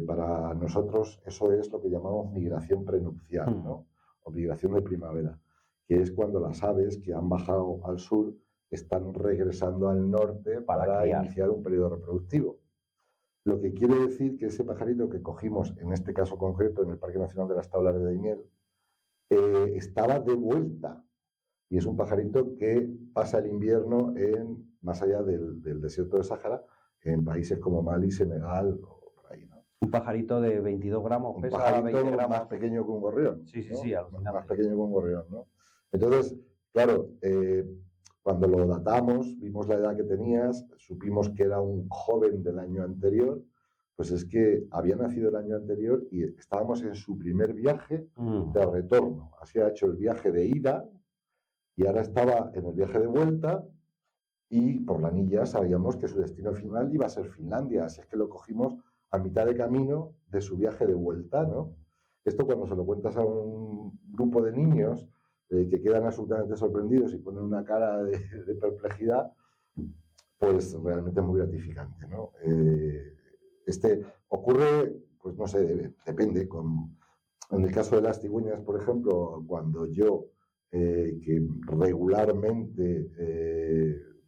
para nosotros eso es lo que llamamos migración prenupcial, ¿no? O migración de primavera, que es cuando las aves que han bajado al sur están regresando al norte para iniciar un periodo reproductivo. Lo que quiere decir que ese pajarito que cogimos, en este caso concreto, en el Parque Nacional de las Tablas de Daimiel, estaba de vuelta. Y es un pajarito que pasa el invierno más allá del desierto de Sáhara, en países como Mali, Senegal o por ahí, ¿no? Un pajarito de 22 gramos, Un pesa pajarito 20 gramos. más pequeño que un gorrión. Sí, sí, ¿no? sí, alucinante. Más pequeño que un gorrión, ¿no? Entonces, claro, cuando lo datamos, vimos la edad que tenías, supimos que era un joven del año anterior, pues es que había nacido el año anterior y estábamos en su primer viaje de retorno. Así ha hecho el viaje de ida y ahora estaba en el viaje de vuelta y por la anilla sabíamos que su destino final iba a ser Finlandia, así es que lo cogimos a mitad de camino de su viaje de vuelta, ¿no? Esto cuando se lo cuentas a un grupo de niños que quedan absolutamente sorprendidos y ponen una cara de perplejidad, pues realmente es muy gratificante, ¿no? Ocurre, pues no sé, depende. En el caso de las cigüeñas, por ejemplo, cuando yo, que regularmente,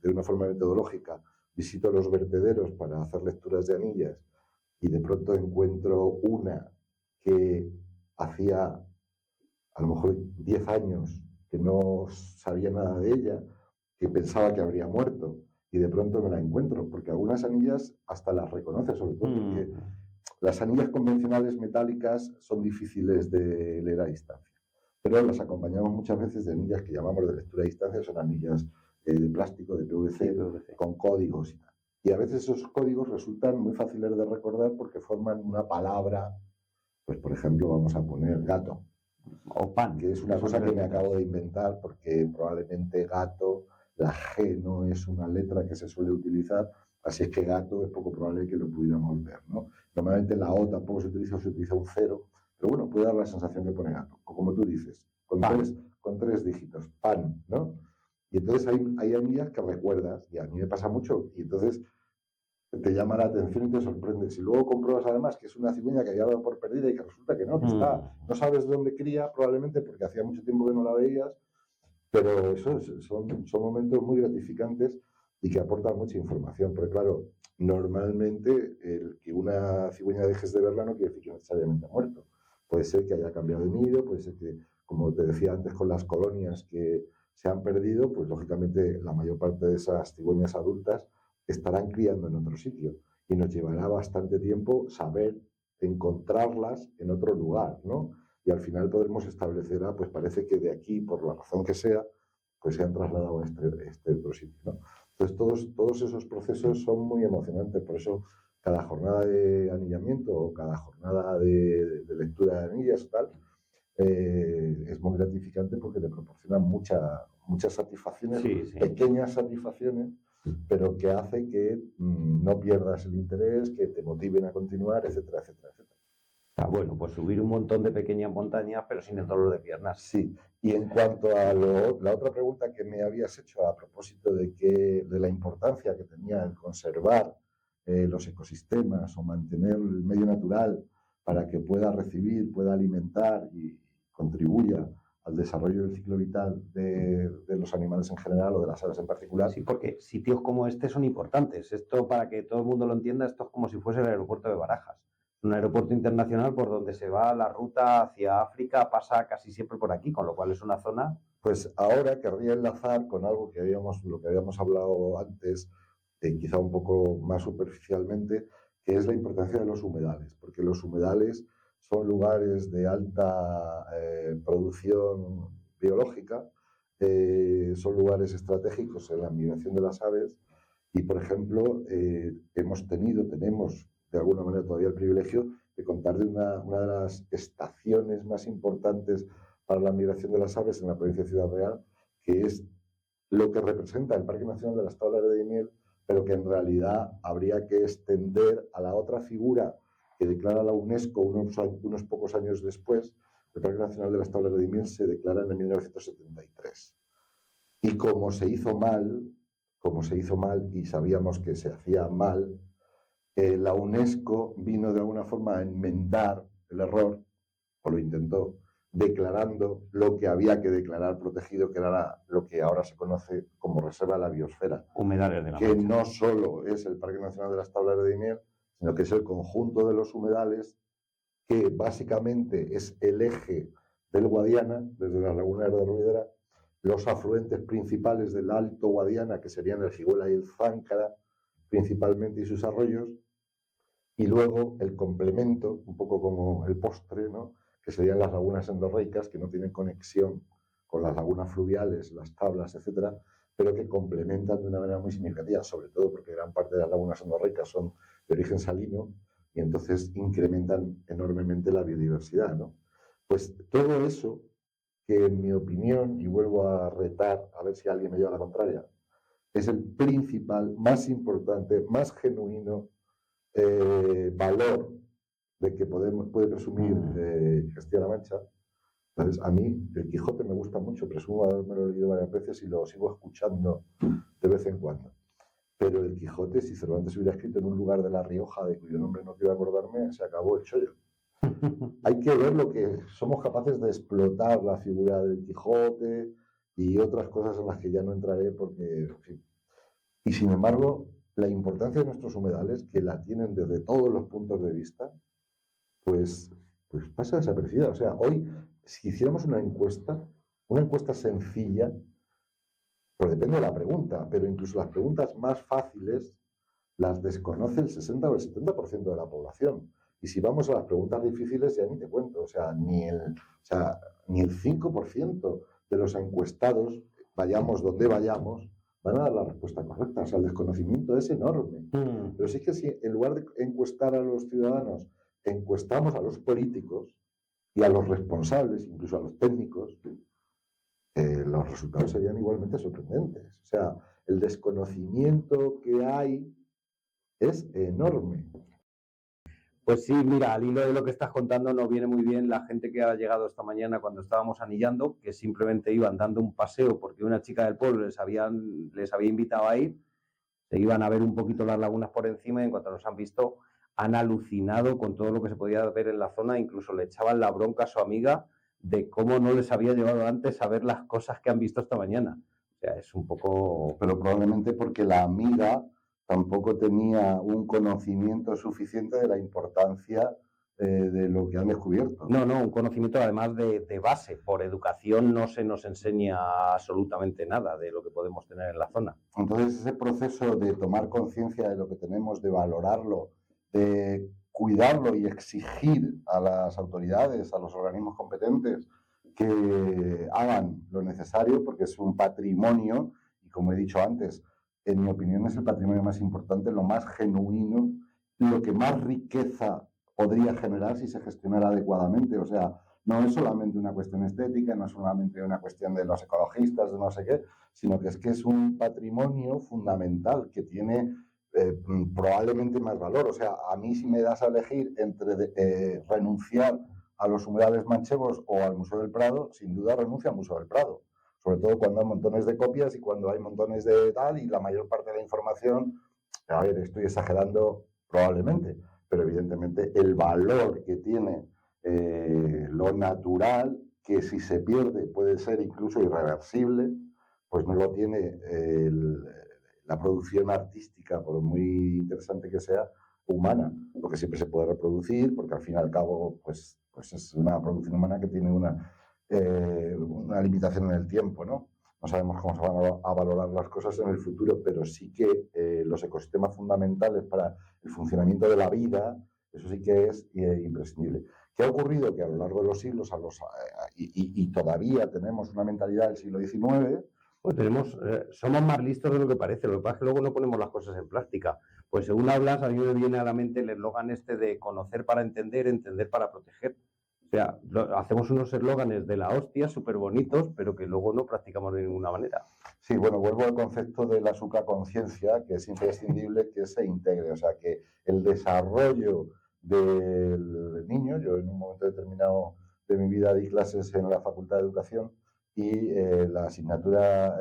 de una forma metodológica, visito los vertederos para hacer lecturas de anillas y de pronto encuentro una que hacía a lo mejor 10 años que no sabía nada de ella, que pensaba que habría muerto, y de pronto me la encuentro, porque algunas anillas hasta las reconoce, sobre todo porque las anillas convencionales metálicas son difíciles de leer a distancia, pero las acompañamos muchas veces de anillas que llamamos de lectura a distancia, son anillas de plástico, de PVC, con códigos y tal. Y a veces esos códigos resultan muy fáciles de recordar porque forman una palabra, pues por ejemplo vamos a poner gato, o pan, que es una cosa que me acabo de inventar porque probablemente gato, la G no es una letra que se suele utilizar, así es que gato es poco probable que lo pudiéramos ver, ¿no? Normalmente la O tampoco se utiliza un cero, pero bueno, puede dar la sensación que pone gato, o como tú dices, con tres dígitos, pan, ¿no? Y entonces hay anillas que recuerdas, y a mí me pasa mucho, y entonces te llama la atención y te sorprende. Si luego compruebas además que es una cigüeña que había dado por perdida y que resulta que no, que está, no sabes dónde cría probablemente porque hacía mucho tiempo que no la veías, pero eso son momentos muy gratificantes y que aportan mucha información. Porque claro, normalmente el que una cigüeña dejes de verla no quiere decir que necesariamente ha muerto. Puede ser que haya cambiado de nido, puede ser que, como te decía antes, con las colonias que se han perdido, pues lógicamente la mayor parte de esas cigüeñas adultas estarán criando en otro sitio y nos llevará bastante tiempo saber encontrarlas en otro lugar, ¿no? Y al final podremos establecer, pues parece que de aquí, por la razón que sea, pues se han trasladado a este otro sitio, ¿no? Entonces todos esos procesos son muy emocionantes, por eso cada jornada de anillamiento o cada jornada de lectura de anillas o tal, es muy gratificante porque te proporciona muchas satisfacciones, Sí, sí. pequeñas satisfacciones, pero que hace que no pierdas el interés, que te motiven a continuar, etcétera, etcétera, etcétera. Bueno, pues subir un montón de pequeñas montañas, pero sin el dolor de piernas. Sí, y en cuanto a la otra pregunta que me habías hecho a propósito de la importancia que tenía el conservar los ecosistemas o mantener el medio natural para que pueda recibir, pueda alimentar y contribuya al desarrollo del ciclo vital de los animales en general o de las aves en particular. Sí, porque sitios como este son importantes. Esto, para que todo el mundo lo entienda, esto es como si fuese el aeropuerto de Barajas. Un aeropuerto internacional por donde se va la ruta hacia África, pasa casi siempre por aquí, con lo cual es una zona... Pues ahora querría enlazar con algo lo que habíamos hablado antes, quizá un poco más superficialmente, que es la importancia de los humedales, porque los humedales son lugares de alta producción biológica, son lugares estratégicos en la migración de las aves y, por ejemplo, tenemos de alguna manera todavía el privilegio de contar de una de las estaciones más importantes para la migración de las aves en la provincia de Ciudad Real, que es lo que representa el Parque Nacional de las Tablas de Daimiel, pero que en realidad habría que extender a la otra figura que declara la UNESCO unos pocos años después. El Parque Nacional de las Tablas de Daimiel se declara en 1973. Y como se hizo mal y sabíamos que se hacía mal, la UNESCO vino de alguna forma a enmendar el error, o lo intentó, declarando lo que había que declarar protegido, que era lo que ahora se conoce como Reserva de la Biosfera. Humedales de la que Mancha. No solo es el Parque Nacional de las Tablas de Daimiel, sino que es el conjunto de los humedales que básicamente es el eje del Guadiana, desde las lagunas de Ruidera, los afluentes principales del Alto Guadiana, que serían el Jiguela y el Záncara, principalmente, y sus arroyos, y luego el complemento, un poco como el postre, ¿no?, que serían las lagunas endorreicas, que no tienen conexión con las lagunas fluviales, las tablas, etcétera, pero que complementan de una manera muy significativa, sobre todo porque gran parte de las lagunas endorreicas son de origen salino y entonces incrementan enormemente la biodiversidad, ¿no? Pues todo eso, que en mi opinión, y vuelvo a retar a ver si alguien me lleva la contraria, es el principal, más importante, más genuino valor de que puede presumir Castilla-La Mancha. Entonces, a mí el Quijote me gusta mucho, presumo haberme leído varias veces y lo sigo escuchando de vez en cuando. Pero el Quijote, si Cervantes hubiera escrito en un lugar de La Rioja, de cuyo nombre no quiero acordarme, se acabó el chollo. Hay que ver lo que somos capaces de explotar la figura del Quijote y otras cosas en las que ya no entraré porque, en fin. Y sin embargo, la importancia de nuestros humedales, que la tienen desde todos los puntos de vista, pues pasa desapercibida. O sea, hoy, si hiciéramos una encuesta sencilla, pues depende de la pregunta, pero incluso las preguntas más fáciles las desconoce el 60 o el 70% de la población. Y si vamos a las preguntas difíciles, ya ni te cuento, o sea, ni el 5% de los encuestados, vayamos donde vayamos, van a dar la respuesta correcta. O sea, el desconocimiento es enorme. Pero sí que si en lugar de encuestar a los ciudadanos, encuestamos a los políticos y a los responsables, incluso a los técnicos, los resultados serían igualmente sorprendentes. O sea, el desconocimiento que hay es enorme. Pues sí, mira, al hilo de lo que estás contando nos viene muy bien la gente que ha llegado esta mañana cuando estábamos anillando, que simplemente iban dando un paseo porque una chica del pueblo les había invitado a ir, se iban a ver un poquito las lagunas por encima y en cuanto nos han visto han alucinado con todo lo que se podía ver en la zona, incluso le echaban la bronca a su amiga de cómo no les había llevado antes a ver las cosas que han visto esta mañana. O O sea, es un poco... Pero probablemente porque la amiga tampoco tenía un conocimiento suficiente de la importancia de lo que han descubierto. No, un conocimiento además de base. Por educación no se nos enseña absolutamente nada de lo que podemos tener en la zona. Entonces ese proceso de tomar conciencia de lo que tenemos, de valorarlo, de cuidarlo y exigir a las autoridades, a los organismos competentes que hagan lo necesario, porque es un patrimonio, y como he dicho antes, en mi opinión es el patrimonio más importante, lo más genuino, lo que más riqueza podría generar si se gestionara adecuadamente. O sea, no es solamente una cuestión estética, no es solamente una cuestión de los ecologistas, de no sé qué, sino que es un patrimonio fundamental que tiene probablemente más valor. O sea, a mí si me das a elegir entre renunciar a los humedales manchegos o al Museo del Prado, sin duda renuncio al Museo del Prado. Sobre todo cuando hay montones de copias y cuando hay montones de tal y la mayor parte de la información, a ver, estoy exagerando probablemente, pero evidentemente el valor que tiene lo natural, que si se pierde puede ser incluso irreversible, pues no lo tiene la producción artística, por muy interesante que sea, humana, porque siempre se puede reproducir, porque al fin y al cabo pues es una producción humana que tiene una limitación en el tiempo, ¿no? No sabemos cómo se van a valorar las cosas en el futuro, pero sí que los ecosistemas fundamentales para el funcionamiento de la vida, eso sí que es imprescindible. ¿Qué ha ocurrido? Que a lo largo de los siglos, y todavía tenemos una mentalidad del siglo XIX, pues somos más listos de lo que parece. Lo que pasa es que luego no ponemos las cosas en práctica. Pues según hablas, a mí me viene a la mente el eslogan este de conocer para entender, entender para proteger. O sea, hacemos unos eslóganes de la hostia súper bonitos, pero que luego no practicamos de ninguna manera. Sí, bueno, vuelvo al concepto de la supraconciencia, que es imprescindible que se integre. O sea, que el desarrollo del niño, yo en un momento determinado de mi vida di clases en la Facultad de Educación y la asignatura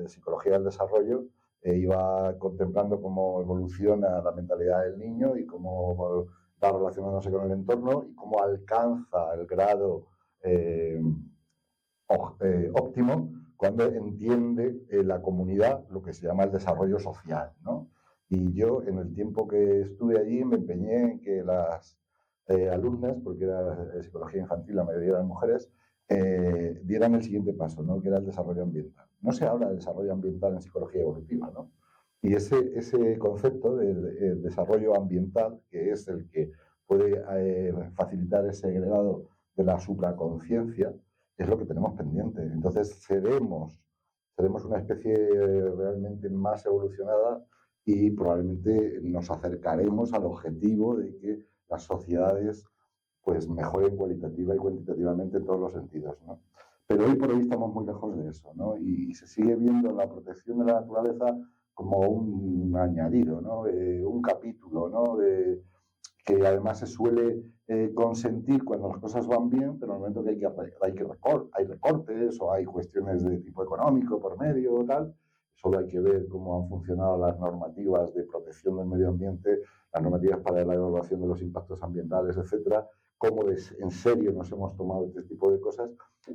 Psicología del Desarrollo iba contemplando cómo evoluciona la mentalidad del niño y cómo va relacionándose con el entorno y cómo alcanza el grado óptimo cuando entiende la comunidad lo que se llama el desarrollo social, ¿no? Y yo en el tiempo que estuve allí me empeñé en que las alumnas, porque era psicología infantil, la mayoría eran mujeres, dieran el siguiente paso, ¿no? Que era el desarrollo ambiental. No se habla de desarrollo ambiental en psicología evolutiva, ¿no? Y ese concepto del desarrollo ambiental, que es el que puede facilitar ese grado de la supraconciencia, es lo que tenemos pendiente. Entonces seremos una especie realmente más evolucionada y probablemente nos acercaremos al objetivo de que las sociedades pues mejoren cualitativa y cuantitativamente en todos los sentidos, ¿no? Pero hoy por hoy estamos muy lejos de eso, ¿no? Y se sigue viendo la protección de la naturaleza como un añadido, ¿no? Un capítulo, ¿no? Que además se suele consentir cuando las cosas van bien, pero en el momento que hay recortes o hay cuestiones de tipo económico por medio o tal, solo hay que ver cómo han funcionado las normativas de protección del medio ambiente, las normativas para la evaluación de los impactos ambientales, etcétera, cómo en serio nos hemos tomado este tipo de cosas,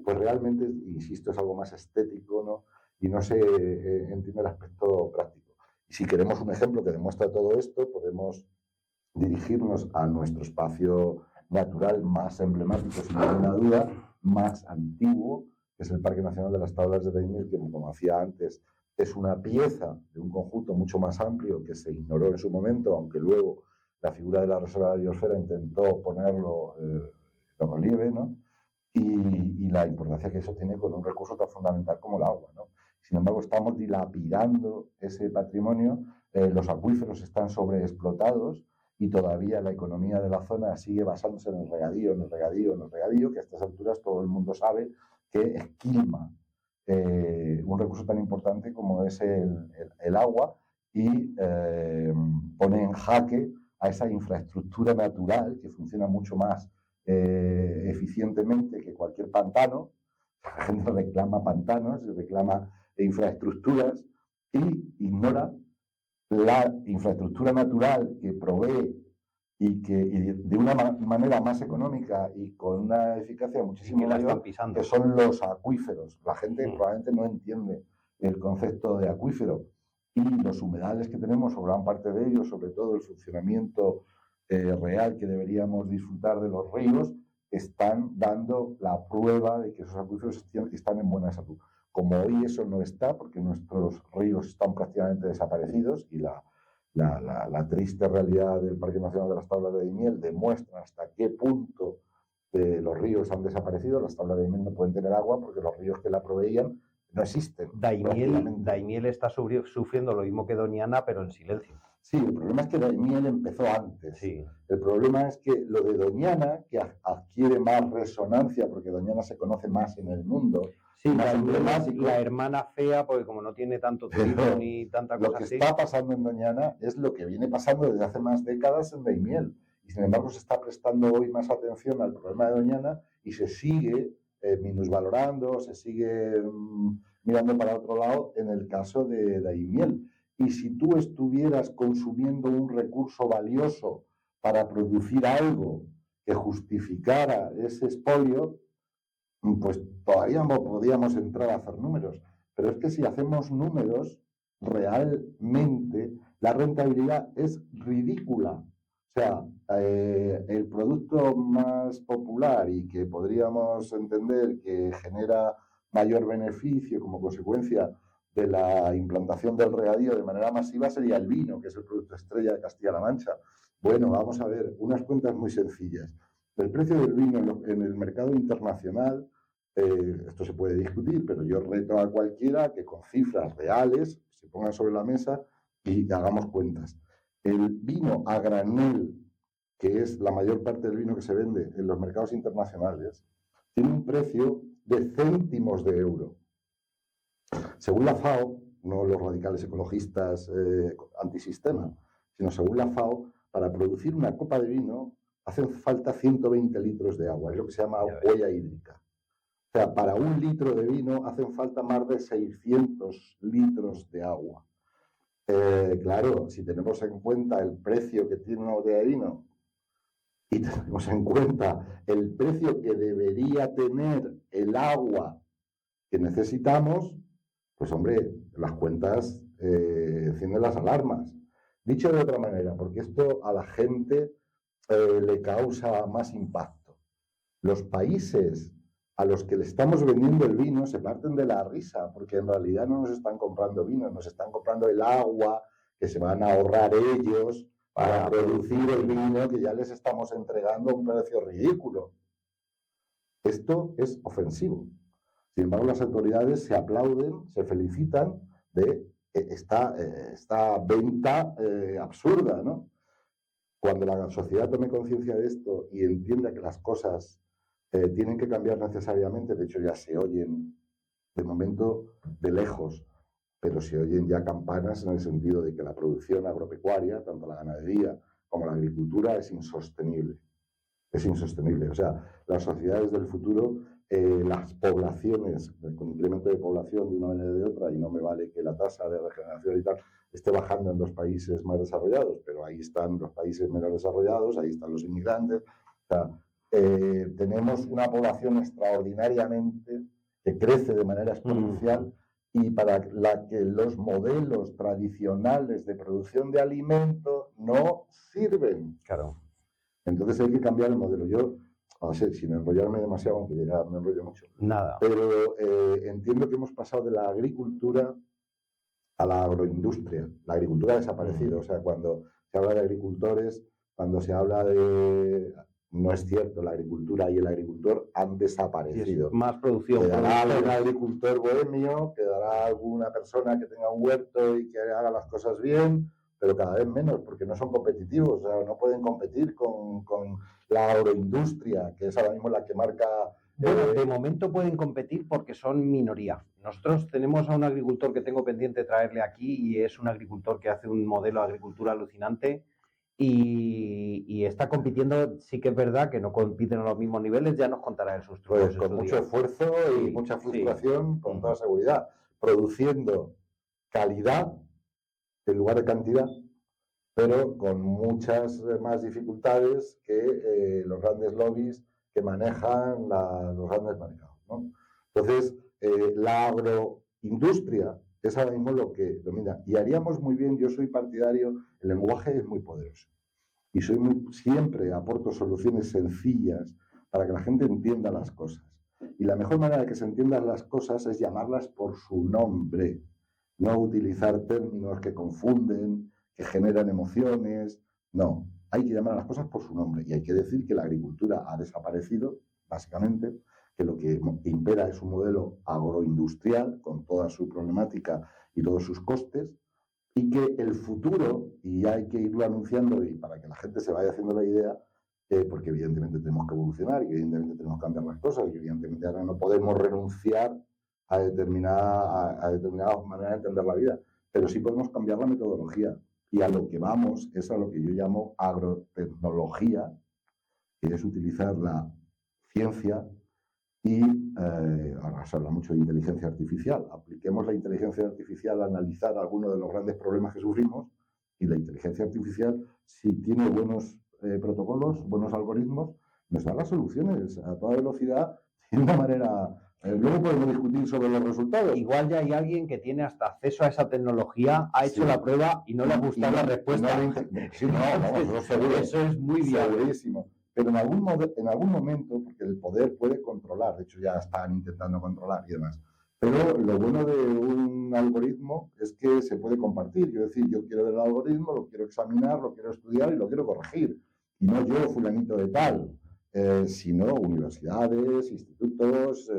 pues realmente, insisto, es algo más estético, ¿no? Y no se entiende el aspecto práctico. Y si queremos un ejemplo que demuestra todo esto, podemos dirigirnos a nuestro espacio natural más emblemático, sin ninguna duda, más antiguo, que es el Parque Nacional de las Tablas de Daimiel, que, como decía antes, es una pieza de un conjunto mucho más amplio que se ignoró en su momento, aunque luego la figura de la Reserva de la Biosfera intentó ponerlo en relieve, ¿no? Y la importancia que eso tiene con un recurso tan fundamental como el agua, ¿no? Sin embargo, estamos dilapidando ese patrimonio, los acuíferos están sobreexplotados y todavía la economía de la zona sigue basándose en el regadío, que a estas alturas todo el mundo sabe que esquilma un recurso tan importante como es el agua y pone en jaque a esa infraestructura natural que funciona mucho más eficientemente que cualquier pantano. La gente reclama pantanos, reclama infraestructuras y ignora la infraestructura natural que provee y de una manera más económica y con una eficacia muchísimo mayor, que son los acuíferos. La gente probablemente no entiende el concepto de acuífero y los humedales que tenemos, o gran parte de ellos, sobre todo el funcionamiento real que deberíamos disfrutar de los ríos, están dando la prueba de que esos acuíferos están en buena salud. Como hoy eso no está, porque nuestros ríos están prácticamente desaparecidos y la triste realidad del Parque Nacional de las Tablas de Daimiel demuestra hasta qué punto los ríos han desaparecido. Las tablas de Daimiel no pueden tener agua porque los ríos que la proveían no existen. Daimiel está sufriendo lo mismo que Doñana, pero en silencio. Sí, el problema es que Daimiel empezó antes. Sí. El problema es que lo de Doñana, que adquiere más resonancia, porque Doñana se conoce más en el mundo. Sí, la hermana fea, porque como no tiene tanto trigo ni tanta cosa así. Lo que está pasando en Doñana es lo que viene pasando desde hace más décadas en Daimiel. Y sin embargo se está prestando hoy más atención al problema de Doñana y se sigue minusvalorando, se sigue mirando para otro lado en el caso de Daimiel. Y si tú estuvieras consumiendo un recurso valioso para producir algo que justificara ese expolio, pues todavía no podíamos entrar a hacer números. Pero es que si hacemos números, realmente la rentabilidad es ridícula. O sea, el producto más popular y que podríamos entender que genera mayor beneficio como consecuencia de la implantación del regadío de manera masiva sería el vino, que es el producto estrella de Castilla-La Mancha. Bueno, vamos a ver, unas cuentas muy sencillas. El precio del vino en el mercado internacional, esto se puede discutir, pero yo reto a cualquiera que con cifras reales se pongan sobre la mesa y hagamos cuentas. El vino a granel, que es la mayor parte del vino que se vende en los mercados internacionales, tiene un precio de céntimos de euro. Según la FAO, no los radicales ecologistas antisistema, sino según la FAO, para producir una copa de vino hacen falta 120 litros de agua, es lo que se llama huella hídrica. O sea, para un litro de vino hacen falta más de 600 litros de agua. Claro, si tenemos en cuenta el precio que tiene una botella de vino y tenemos en cuenta el precio que debería tener el agua que necesitamos, pues hombre, las cuentas encienden las alarmas. Dicho de otra manera, porque esto a la gente le causa más impacto. Los países a los que le estamos vendiendo el vino se parten de la risa, porque en realidad no nos están comprando vino, nos están comprando el agua que se van a ahorrar ellos para producir el vino que ya les estamos entregando a un precio ridículo. Esto es ofensivo. Sin embargo, las autoridades se aplauden, se felicitan de esta venta absurda, ¿no? Cuando la sociedad tome conciencia de esto y entienda que las cosas tienen que cambiar necesariamente, de hecho ya se oyen de momento de lejos, pero se oyen ya campanas en el sentido de que la producción agropecuaria, tanto la ganadería como la agricultura, es insostenible. Es insostenible. O sea, las sociedades del futuro, las poblaciones, con incremento de población de una manera o de otra, y no me vale que la tasa de regeneración y tal esté bajando en los países más desarrollados, pero ahí están los países menos desarrollados, ahí están los inmigrantes. O sea, tenemos una población extraordinariamente que crece de manera exponencial y para la que los modelos tradicionales de producción de alimento no sirven. Claro. Entonces hay que cambiar el modelo. Yo, no sé, sin enrollarme demasiado, aunque ya me enrollo mucho. Nada. Pero entiendo que hemos pasado de la agricultura a la agroindustria. La agricultura ha desaparecido. O sea, cuando se habla de agricultores, cuando se habla de... No es cierto, la agricultura y el agricultor han desaparecido. Más producción. Quedará algún agricultor bohemio, quedará alguna persona que tenga un huerto y que haga las cosas bien, pero cada vez menos, porque no son competitivos, o sea, no pueden competir con la agroindustria, que es ahora mismo la que marca... Bueno, de momento pueden competir porque son minoría. Nosotros tenemos a un agricultor que tengo pendiente traerle aquí y es un agricultor que hace un modelo de agricultura alucinante y está compitiendo. Sí que es verdad que no compiten a los mismos niveles, ya nos contará en sus trucos. Pues con mucho esfuerzo y mucha frustración, con toda seguridad, produciendo calidad en lugar de cantidad, pero con muchas más dificultades que los grandes lobbies que manejan los grandes mercados, ¿no? Entonces, la industria es ahora mismo lo que domina. Y haríamos muy bien, yo soy partidario, el lenguaje es muy poderoso. Y siempre aporto soluciones sencillas para que la gente entienda las cosas. Y la mejor manera de que se entiendan las cosas es llamarlas por su nombre, no utilizar términos que confunden, que generan emociones. No, hay que llamar a las cosas por su nombre. Y hay que decir que la agricultura ha desaparecido, básicamente, que lo que impera es un modelo agroindustrial con toda su problemática y todos sus costes, y que el futuro, y hay que irlo anunciando y para que la gente se vaya haciendo la idea, porque evidentemente tenemos que evolucionar y evidentemente tenemos que cambiar las cosas y evidentemente ahora no podemos renunciar a determinadas maneras de entender la vida, pero sí podemos cambiar la metodología y a lo que vamos es a lo que yo llamo agrotecnología, que es utilizar la ciencia y ahora se habla mucho de inteligencia artificial. Apliquemos la inteligencia artificial a analizar algunos de los grandes problemas que sufrimos y la inteligencia artificial, si tiene buenos protocolos, buenos algoritmos, nos da las soluciones a toda velocidad de una manera... luego podemos discutir sobre los resultados. Igual ya hay alguien que tiene hasta acceso a esa tecnología, ha hecho la prueba y no le ha gustado la respuesta. Eso es muy viable. Segurísimo. Pero en algún momento, porque el poder puede controlar, de hecho ya están intentando controlar y demás, pero lo bueno de un algoritmo es que se puede compartir. Yo decir, yo quiero del algoritmo, lo quiero examinar, lo quiero estudiar y lo quiero corregir. Y no yo, fulanito de tal, sino universidades, institutos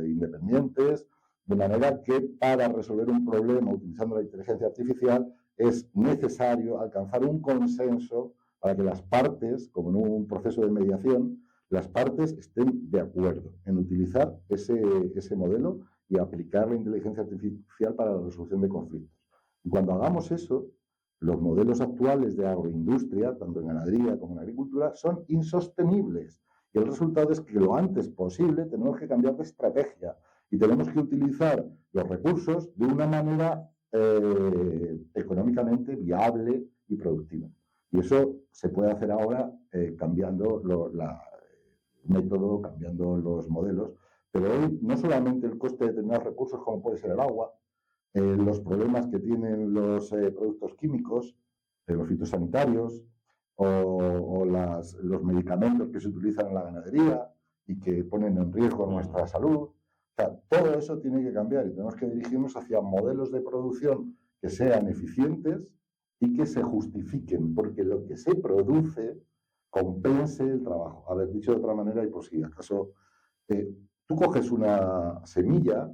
independientes, de manera que para resolver un problema utilizando la inteligencia artificial es necesario alcanzar un consenso para que las partes, como en un proceso de mediación, las partes estén de acuerdo en utilizar ese modelo y aplicar la inteligencia artificial para la resolución de conflictos. Y cuando hagamos eso, los modelos actuales de agroindustria, tanto en ganadería como en agricultura, son insostenibles. Y el resultado es que lo antes posible tenemos que cambiar de estrategia y tenemos que utilizar los recursos de una manera económicamente viable y productiva. Y eso se puede hacer ahora cambiando el método, cambiando los modelos. Pero hoy no solamente el coste de determinados recursos, como puede ser el agua, los problemas que tienen los productos químicos, los fitosanitarios o los medicamentos que se utilizan en la ganadería y que ponen en riesgo nuestra salud. O sea, todo eso tiene que cambiar y tenemos que dirigirnos hacia modelos de producción que sean eficientes y que se justifiquen, porque lo que se produce compense el trabajo. A ver, dicho de otra manera, y por si acaso, tú coges una semilla,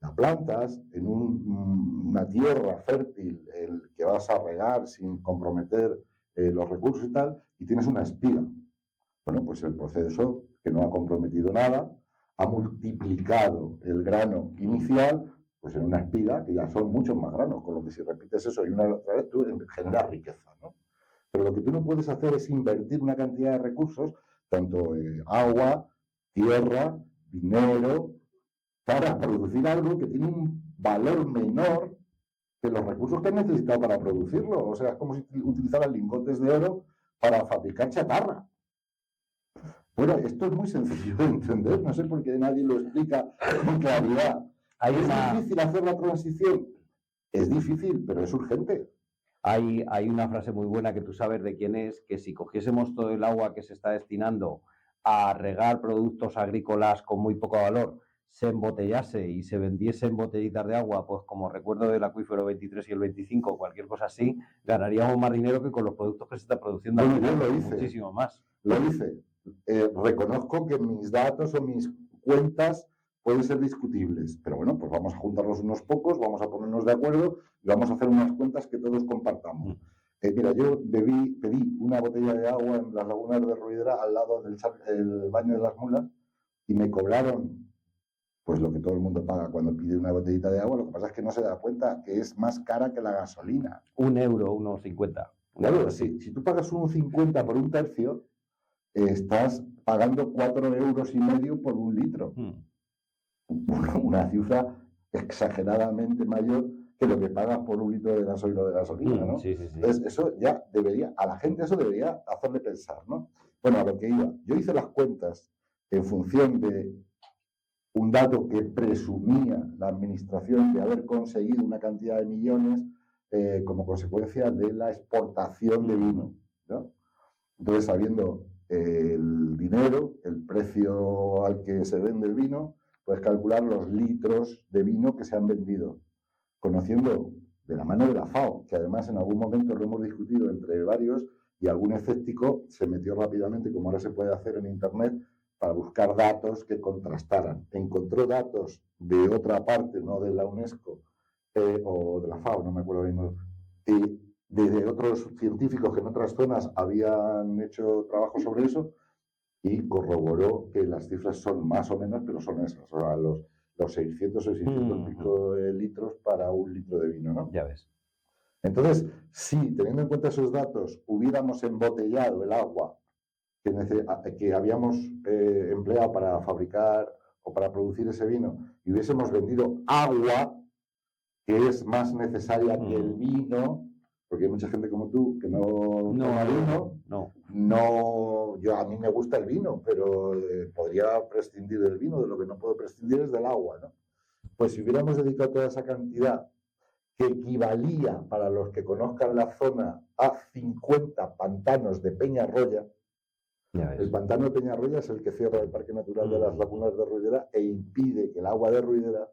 la plantas en una tierra fértil que vas a regar sin comprometer los recursos y tal, y tienes una espiga. Bueno, pues el proceso, que no ha comprometido nada, ha multiplicado el grano inicial pues en una espiga que ya son muchos más granos, con lo que si repites eso y una y otra vez, tú generas riqueza, ¿no? Pero lo que tú no puedes hacer es invertir una cantidad de recursos, tanto agua, tierra, dinero, para producir algo que tiene un valor menor que los recursos que has necesitado para producirlo. O sea, es como si utilizaras lingotes de oro para fabricar chatarra. Bueno, esto es muy sencillo de entender, no sé por qué nadie lo explica con claridad. ¿Es difícil hacer la transición? Es difícil, pero es urgente. Hay una frase muy buena que tú sabes de quién es, que si cogiésemos todo el agua que se está destinando a regar productos agrícolas con muy poco valor, se embotellase y se vendiese en botellitas de agua, pues como recuerdo del acuífero 23 y el 25 o cualquier cosa así, ganaríamos más dinero que con los productos que se está produciendo. Bueno, yo lo hice. Muchísimo más. Lo hice. Reconozco que mis datos o mis cuentas pueden ser discutibles, pero bueno, pues vamos a juntarnos unos pocos, vamos a ponernos de acuerdo y vamos a hacer unas cuentas que todos compartamos. Mira, yo pedí una botella de agua en las lagunas de Ruidera al lado del baño de las mulas y me cobraron pues lo que todo el mundo paga cuando pide una botellita de agua. Lo que pasa es que no se da cuenta que es más cara que la gasolina. €1, €1,50. Claro, sí. Si tú pagas €1,50 por un tercio, estás pagando €4,5 por un litro. Una cifra exageradamente mayor que lo que pagas por un litro de gasoil o de gasolina, ¿no? Sí. Entonces, eso ya a la gente eso debería hacerle pensar, ¿no? Bueno, a lo que iba. Yo hice las cuentas en función de un dato que presumía la administración de haber conseguido una cantidad de millones como consecuencia de la exportación de vino, ¿no? Entonces, sabiendo el dinero, el precio al que se vende el vino, puedes calcular los litros de vino que se han vendido, conociendo de la mano de la FAO, que además en algún momento lo hemos discutido entre varios y algún escéptico se metió rápidamente, como ahora se puede hacer en Internet, para buscar datos que contrastaran. Encontró datos de otra parte, no de la UNESCO o de la FAO, no me acuerdo bien, de otros científicos que en otras zonas habían hecho trabajo sobre eso y corroboró que las cifras son más o menos, pero son esas, o sea, los 600 o 600 pico litros para un litro de vino, ¿no? Ya ves. Entonces, si teniendo en cuenta esos datos hubiéramos embotellado el agua que habíamos empleado para fabricar o para producir ese vino y hubiésemos vendido agua, que es más necesaria que el vino, porque hay mucha gente como tú que no toma vino. Yo, a mí me gusta el vino, pero podría prescindir del vino. De lo que no puedo prescindir es del agua, ¿no? Pues si hubiéramos dedicado toda esa cantidad, que equivalía, para los que conozcan la zona, a 50 pantanos de Peñarroya. El pantano de Peñarroya es el que cierra el Parque Natural de las Lagunas de Ruidera e impide que el agua de Ruidera,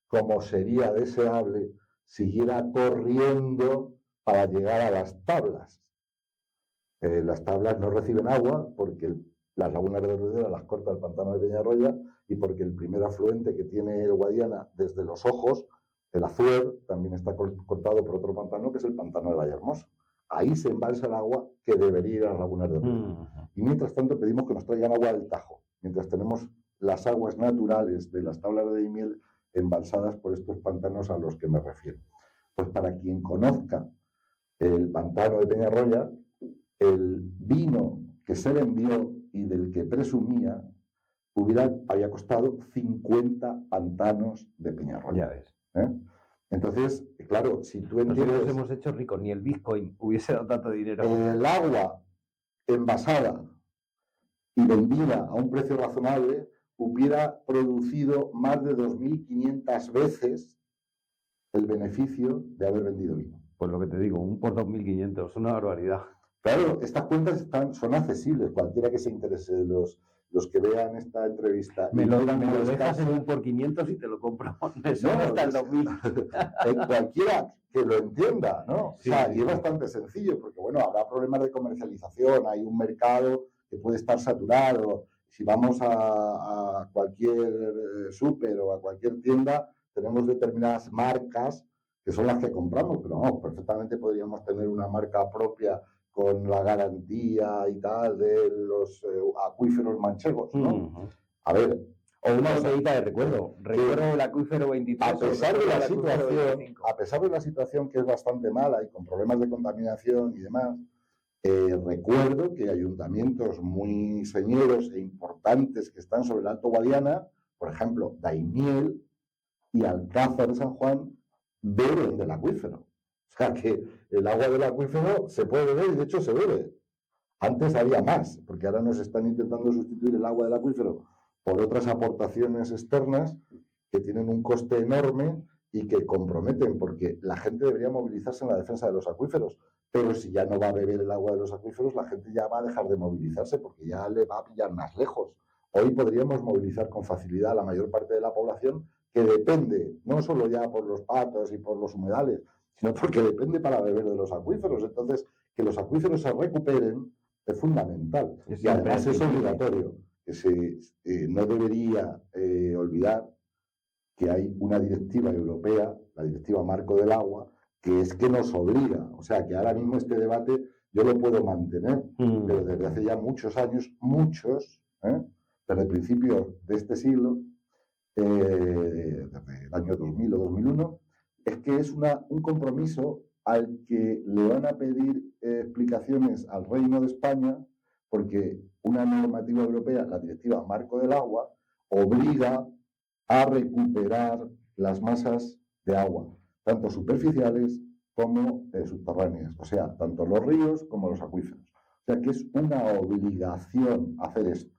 como sería deseable, siguiera corriendo para llegar a las tablas. Las tablas no reciben agua porque las lagunas de Ruidera las corta el pantano de Peñarroya y porque el primer afluente que tiene el Guadiana desde Los Ojos, el Azuer, también está cortado por otro pantano que es el pantano de Vallehermoso. Ahí se embalsa el agua que debería ir a las lagunas de Ruidera. Y mientras tanto pedimos que nos traigan agua del Tajo, mientras tenemos las aguas naturales de las tablas de Daimiel embalsadas por estos pantanos a los que me refiero. Pues para quien conozca el pantano de Peñarroya, el vino que se vendió y del que presumía había costado 50 pantanos de Peñarroya. Ya ves. Entonces, claro, si tú entiendes... Nosotros hemos hecho ricos, ni el Bitcoin hubiese dado tanto dinero. El agua envasada y vendida a un precio razonable hubiera producido más de 2.500 veces el beneficio de haber vendido vino. Pues lo que te digo, un por 2.500, una barbaridad. Claro, estas cuentas son accesibles, cualquiera que se interese de los que vean esta entrevista. Me lo dejas en un por 500 y te lo compro. Eso no está el 2.000. Cualquiera que lo entienda, ¿no? Sí, o sea, sí, y es bastante sencillo, porque bueno, habrá problemas de comercialización, hay un mercado que puede estar saturado. Si vamos a cualquier súper o a cualquier tienda, tenemos determinadas marcas que son las que compramos, pero vamos, perfectamente podríamos tener una marca propia con la garantía y tal de los acuíferos manchegos, ¿no? A ver, o una botellita de recuerdo el acuífero 23. A pesar de la situación que es bastante mala y con problemas de contaminación y demás, recuerdo que ayuntamientos muy señeros e importantes que están sobre el Alto Guadiana, por ejemplo, Daimiel y Alcázar de San Juan, beben del acuífero. O sea que el agua del acuífero se puede beber y de hecho se bebe. Antes había más, porque ahora nos están intentando sustituir el agua del acuífero por otras aportaciones externas que tienen un coste enorme y que comprometen, porque la gente debería movilizarse en la defensa de los acuíferos. Pero si ya no va a beber el agua de los acuíferos, la gente ya va a dejar de movilizarse porque ya le va a pillar más lejos. Hoy podríamos movilizar con facilidad a la mayor parte de la población que depende, no solo ya por los patos y por los humedales, sino porque depende para beber de los acuíferos. Entonces, que los acuíferos se recuperen es fundamental. Y además es obligatorio. Que no debería olvidar que hay una directiva europea, la Directiva Marco del Agua, que es que nos obliga. O sea, que ahora mismo este debate yo lo puedo mantener, pero desde hace ya muchos años, desde principios de este siglo, desde el año 2000 o 2001, es que es un compromiso al que le van a pedir explicaciones al Reino de España, porque una normativa europea, la Directiva Marco del Agua, obliga a recuperar las masas de agua, tanto superficiales como subterráneas, o sea, tanto los ríos como los acuíferos. O sea, que es una obligación hacer esto.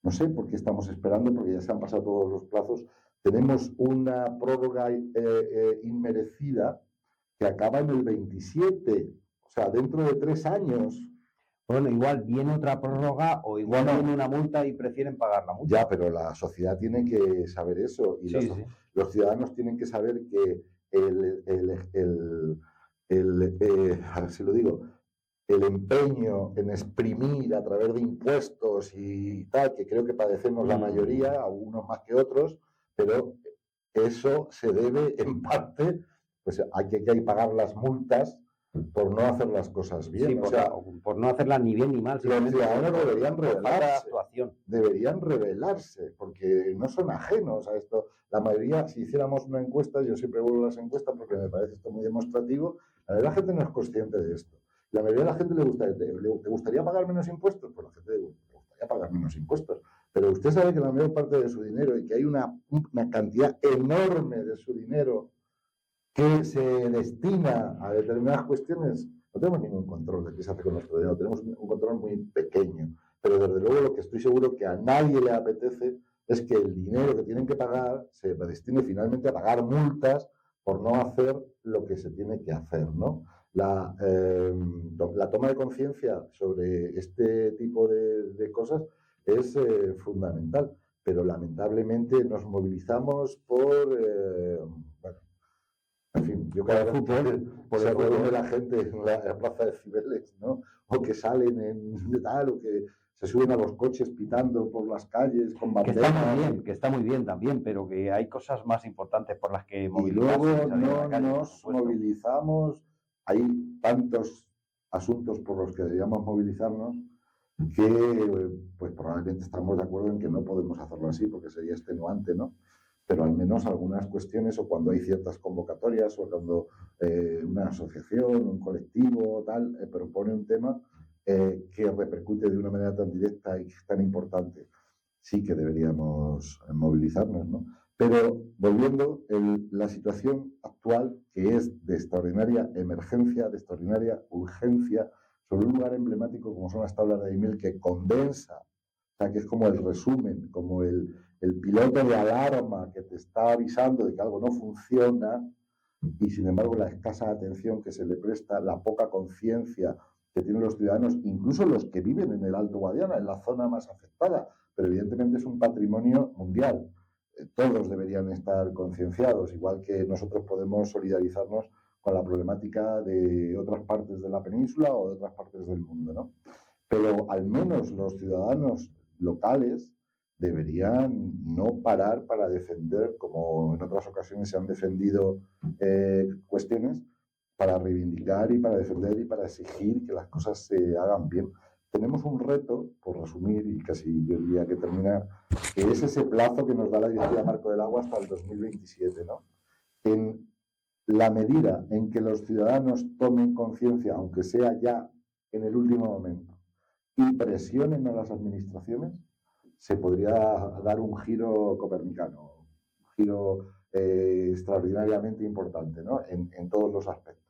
No sé por qué estamos esperando, porque ya se han pasado todos los plazos. Tenemos una prórroga inmerecida que acaba en el 27, o sea, dentro de 3 años. Bueno, igual viene otra prórroga o igual viene una multa y prefieren pagar la multa. Ya, pero la sociedad tiene que saber eso y Sí. los ciudadanos tienen que saber que a ver si lo digo, el empeño en exprimir a través de impuestos y tal, que creo que padecemos la mayoría, algunos más que otros, pero eso se debe en parte, pues hay que pagar las multas por no hacer las cosas bien. Sí, por no hacerlas ni bien ni mal. Los ciudadanos deberían rebelarse, porque no son ajenos a esto. La mayoría, si hiciéramos una encuesta, yo siempre vuelvo a las encuestas porque me parece esto muy demostrativo, la mayoría de la gente no es consciente de esto. La mayoría de la gente ¿te gustaría pagar menos impuestos? Pues la gente le gustaría pagar menos impuestos. Pero usted sabe que la mayor parte de su dinero y que hay una cantidad enorme de su dinero que se destina a determinadas cuestiones, no tenemos ningún control de qué se hace con nuestro dinero, tenemos un control muy pequeño. Pero desde luego lo que estoy seguro que a nadie le apetece es que el dinero que tienen que pagar se destine finalmente a pagar multas por no hacer lo que se tiene que hacer, ¿no? La toma de conciencia sobre este tipo de cosas es fundamental, pero lamentablemente nos movilizamos por... en fin, yo cada vez por el reúne la gente en la plaza de Cibeles, ¿no? O que salen en tal, o que se suben a los coches pitando por las calles con banderas. Que está muy bien también, pero que hay cosas más importantes por las que movilizarse. Y luego no nos movilizamos. Hay tantos asuntos por los que deberíamos movilizarnos que pues probablemente estamos de acuerdo en que no podemos hacerlo así porque sería extenuante, ¿no? Pero al menos algunas cuestiones, o cuando hay ciertas convocatorias, o cuando una asociación, un colectivo, tal, propone un tema que repercute de una manera tan directa y tan importante, sí que deberíamos movilizarnos, ¿no? Pero volviendo, la situación actual, que es de extraordinaria emergencia, de extraordinaria urgencia, sobre un lugar emblemático como son las tablas de Daimiel, que condensa, o sea, que es como el resumen, como el piloto de alarma que te está avisando de que algo no funciona, y sin embargo la escasa atención que se le presta, la poca conciencia que tienen los ciudadanos, incluso los que viven en el Alto Guadiana, en la zona más afectada, pero evidentemente es un patrimonio mundial. Todos deberían estar concienciados, igual que nosotros podemos solidarizarnos con la problemática de otras partes de la península o de otras partes del mundo, ¿no? Pero al menos los ciudadanos locales deberían no parar para defender, como en otras ocasiones se han defendido cuestiones, para reivindicar y para defender y para exigir que las cosas se hagan bien. Tenemos un reto, por resumir, y casi yo diría que termina, que es ese plazo que nos da la Directiva Marco del Agua hasta el 2027, ¿no? En la medida en que los ciudadanos tomen conciencia, aunque sea ya en el último momento, y presionen a las administraciones, se podría dar un giro copernicano, un giro extraordinariamente importante, ¿no? En todos los aspectos.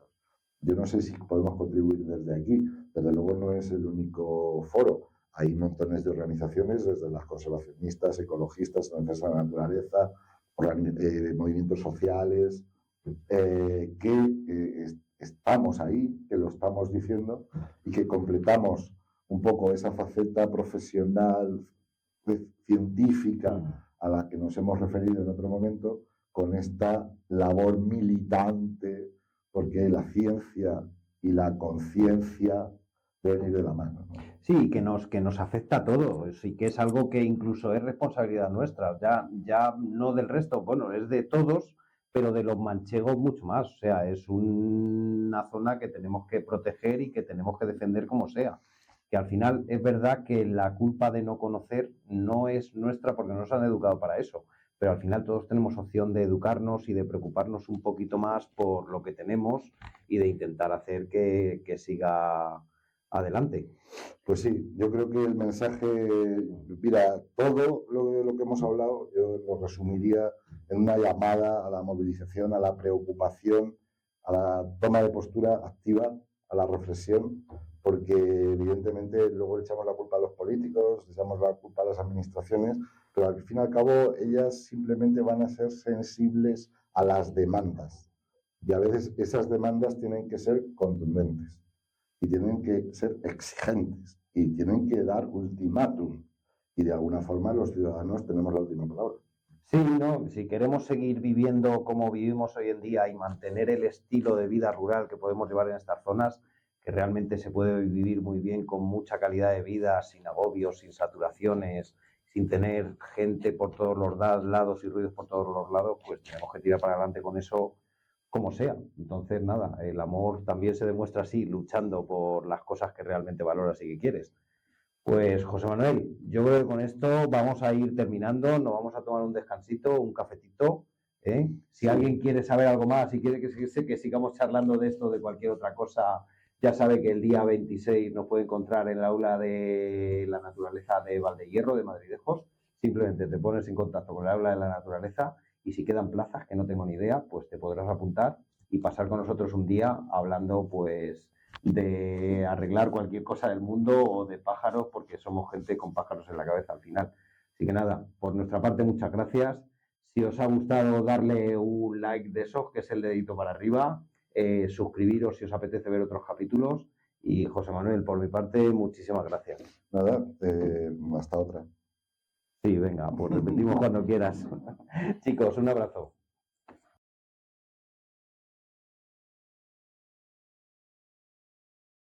Yo no sé si podemos contribuir desde aquí, desde luego no es el único foro. Hay montones de organizaciones, desde las conservacionistas, ecologistas, defensa de la naturaleza, movimientos sociales, que estamos ahí, que lo estamos diciendo y que completamos un poco esa faceta profesional, científica a la que nos hemos referido en otro momento, con esta labor militante, porque la ciencia y la conciencia deben ir de la mano, ¿no? Sí, que nos afecta a todos y que es algo que incluso es responsabilidad nuestra, ya no del resto, bueno, es de todos, pero de los manchegos mucho más. O sea, es una zona que tenemos que proteger y que tenemos que defender como sea. Que al final es verdad que la culpa de no conocer no es nuestra porque no nos han educado para eso, pero al final todos tenemos opción de educarnos y de preocuparnos un poquito más por lo que tenemos y de intentar hacer que siga adelante. Pues sí, yo creo que el mensaje, mira, todo lo que hemos hablado, yo lo resumiría en una llamada a la movilización, a la preocupación, a la toma de postura activa, a la reflexión, porque evidentemente luego le echamos la culpa a los políticos, le echamos la culpa a las administraciones, pero al fin y al cabo ellas simplemente van a ser sensibles a las demandas. Y a veces esas demandas tienen que ser contundentes y tienen que ser exigentes y tienen que dar ultimátum. Y de alguna forma los ciudadanos tenemos la última palabra. Sí, no, si queremos seguir viviendo como vivimos hoy en día y mantener el estilo de vida rural que podemos llevar en estas zonas, que realmente se puede vivir muy bien con mucha calidad de vida, sin agobios, sin saturaciones, sin tener gente por todos los lados y ruidos por todos los lados, pues tenemos que tirar para adelante con eso como sea. Entonces, nada, el amor también se demuestra así, luchando por las cosas que realmente valoras y que quieres. Pues José Manuel, yo creo que con esto vamos a ir terminando, nos vamos a tomar un descansito, un cafetito, ¿eh? Si alguien quiere saber algo más, si quiere que sigamos charlando de esto, de cualquier otra cosa, ya sabe que el día 26 nos puede encontrar en el aula de la naturaleza de Valdehierro, de Madridejos. Simplemente te pones en contacto con el aula de la naturaleza y si quedan plazas, que no tengo ni idea, pues te podrás apuntar y pasar con nosotros un día hablando, pues, de arreglar cualquier cosa del mundo o de pájaros, porque somos gente con pájaros en la cabeza al final. Así que nada, por nuestra parte, muchas gracias. Si os ha gustado, darle un like de esos, que es el dedito para arriba, suscribiros si os apetece ver otros capítulos. Y José Manuel, por mi parte, muchísimas gracias. Nada, hasta otra. Sí, venga, pues repetimos cuando quieras. Chicos, un abrazo.